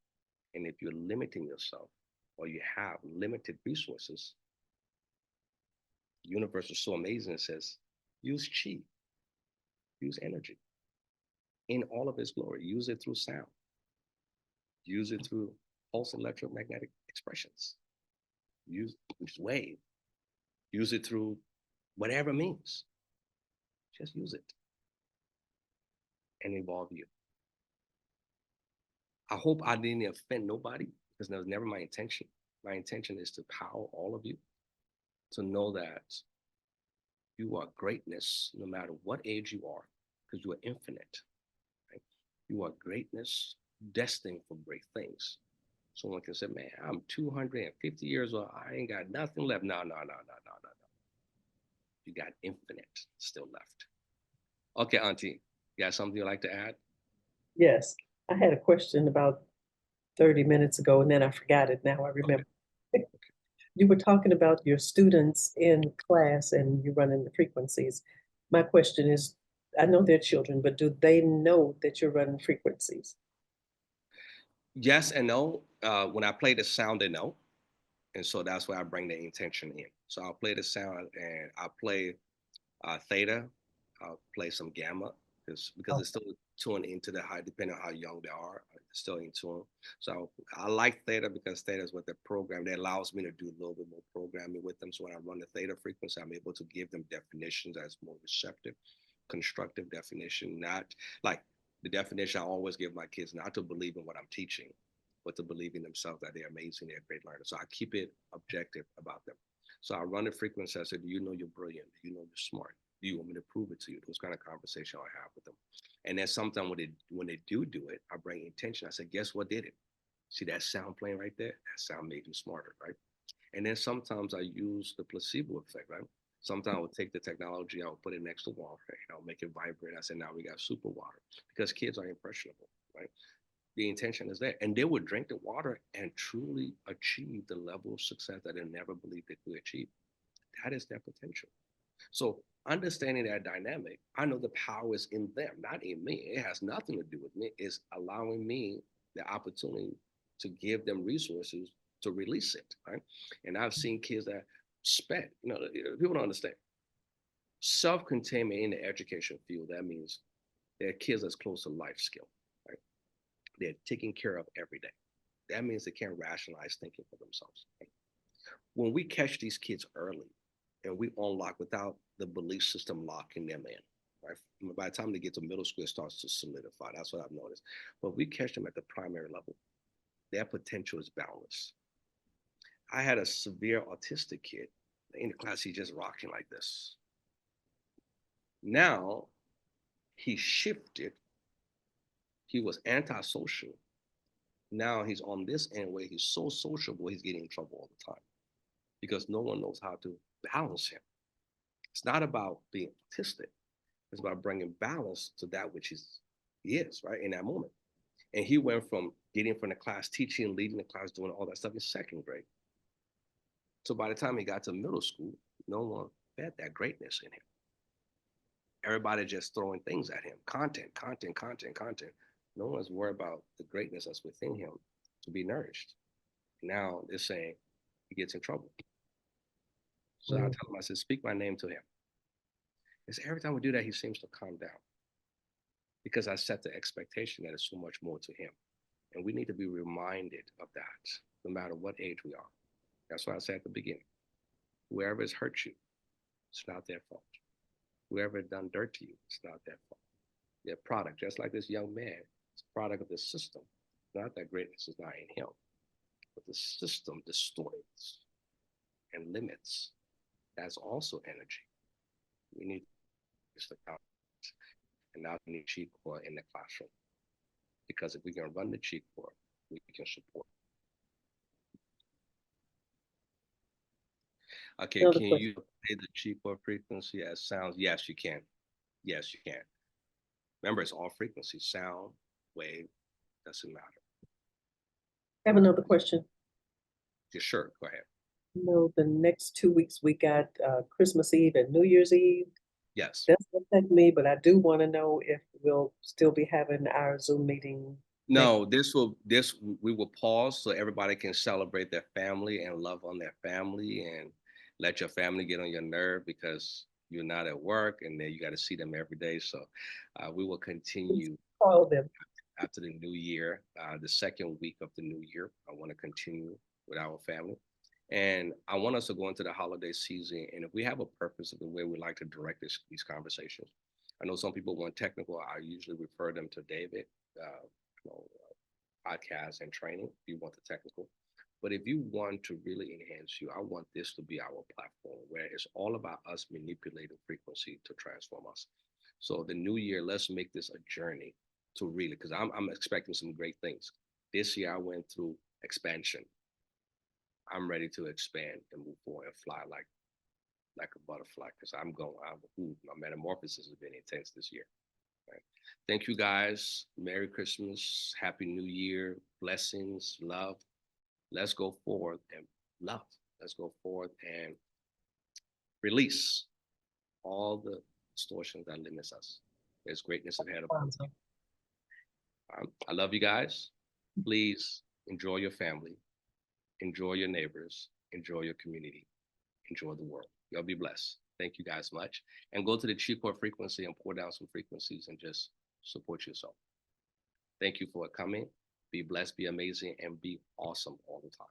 And if you're limiting yourself or you have limited resources, the universe is so amazing, it says, use Qi, use energy in all of its glory. Use it through sound. Use it through pulse electromagnetic expressions. Use wave. Use it through whatever means. Just use it and evolve you. I hope I didn't offend nobody because that was never my intention. My intention is to power all of you to know that you are greatness no matter what age you are, because you are infinite. Right? You are greatness, destined for great things. Someone can say, man, I'm 250 years old. I ain't got nothing left. No. You got infinite still left. Okay, Auntie, you got something you'd like to add? Yes, I had a question about 30 minutes ago, and then I forgot it. Now I remember. Okay. You were talking about your students in class and you running the frequencies. My question is, I know they're children, but do they know that you're running frequencies? Yes and no. When I play the sound, they know. And so that's why I bring the intention in. So I'll play the sound and I'll play theta, I'll play some gamma because it's still tuned into the high, depending on how young they are, it's still in tune. So I like theta because theta is what the program that allows me to do a little bit more programming with them. So when I run the theta frequency, I'm able to give them definitions that's more receptive, constructive definition, not like the definition I always give my kids, not to believe in what I'm teaching, but to believe in themselves that they're amazing, they're great learners. So I keep it objective about them. So I run the frequency. I said, do you know you're brilliant? Do you know you're smart? Do you want me to prove it to you? Those kind of conversation I have with them. And then sometimes when they do it, I bring intention. I said, guess what did it? See that sound playing right there? That sound made you smarter, right? And then sometimes I use the placebo effect, right? Sometimes I would take the technology, I would put it next to water, and I'll make it vibrate. I said, now we got super water because kids are impressionable, right? The intention is there. And they would drink the water and truly achieve the level of success that they never believed they could achieve. That is their potential. So understanding that dynamic, I know the power is in them, not in me. It has nothing to do with me. It's allowing me the opportunity to give them resources to release it, right? And I've seen kids that spent, people don't understand. Self-containment in the education field, that means they're kids that's close to life skill, right? They're taken care of every day. That means they can't rationalize thinking for themselves. Right? When we catch these kids early and we unlock without the belief system locking them in, right? By the time they get to middle school, it starts to solidify. That's what I've noticed. But we catch them at the primary level, their potential is boundless. I had a severe autistic kid in the class, he just rocking like this. Now he shifted. He was antisocial. Now he's on this end where he's so sociable, he's getting in trouble all the time. because no one knows how to balance him. It's not about being autistic. It's about bringing balance to that which he is, right, in that moment. And he went from getting from the class, teaching, leading the class, doing all that stuff in second grade. So by the time he got to middle school, no one fed that greatness in him. Everybody just throwing things at him, content. No one's worried about the greatness that's within him to be nourished. Now they're saying he gets in trouble. So I tell him, I said, speak my name to him. Because every time we do that, he seems to calm down. Because I set the expectation that it's so much more to him. And we need to be reminded of that, no matter what age we are. That's why I said at the beginning, whoever has hurt you, it's not their fault. Whoever has done dirt to you, it's not their fault. They're a product, just like this young man, it's a product of the system. Not that greatness is not in him, but the system distorts and limits. That's also energy. We need to count, and now we need Qi Coil in the classroom. Because if we can run the Qi Coil, we can support. Okay, Another can question. you play the Qi Coil frequency as sounds? Yes, you can. Yes, you can. Remember, it's all frequency, sound, wave, doesn't matter. I have another question. Yeah, sure, go ahead. You know, the next 2 weeks, we got Christmas Eve and New Year's Eve. Yes. That's what affect me, but I do want to know if we'll still be having our Zoom meeting. No, we will pause so everybody can celebrate their family and love on their family and let your family get on your nerve because you're not at work and then you got to see them every day. So we will continue Call them. after the new year, the second week of the new year. I want to continue with our family. And I want us to go into the holiday season. And if we have a purpose of the way we like to direct these conversations, I know some people want technical. I usually refer them to David, podcast and training if you want the technical. But if you want to really enhance you, I want this to be our platform where it's all about us manipulating frequency to transform us. So the new year, let's make this a journey to really, because I'm expecting some great things. This year I went through expansion. I'm ready to expand and move forward and fly like a butterfly because my metamorphosis has been intense this year. Right? Thank you guys. Merry Christmas. Happy New Year. Blessings, love. Let's go forward and love. Let's go forward and release all the distortions that limits us. There's greatness ahead of us. I love you guys. Please enjoy your family. Enjoy your neighbors, enjoy your community, enjoy the world. Y'all be blessed. Thank you guys much. And go to the Qi Coil frequency and pour down some frequencies and just support yourself. Thank you for coming. Be blessed, be amazing, and be awesome all the time.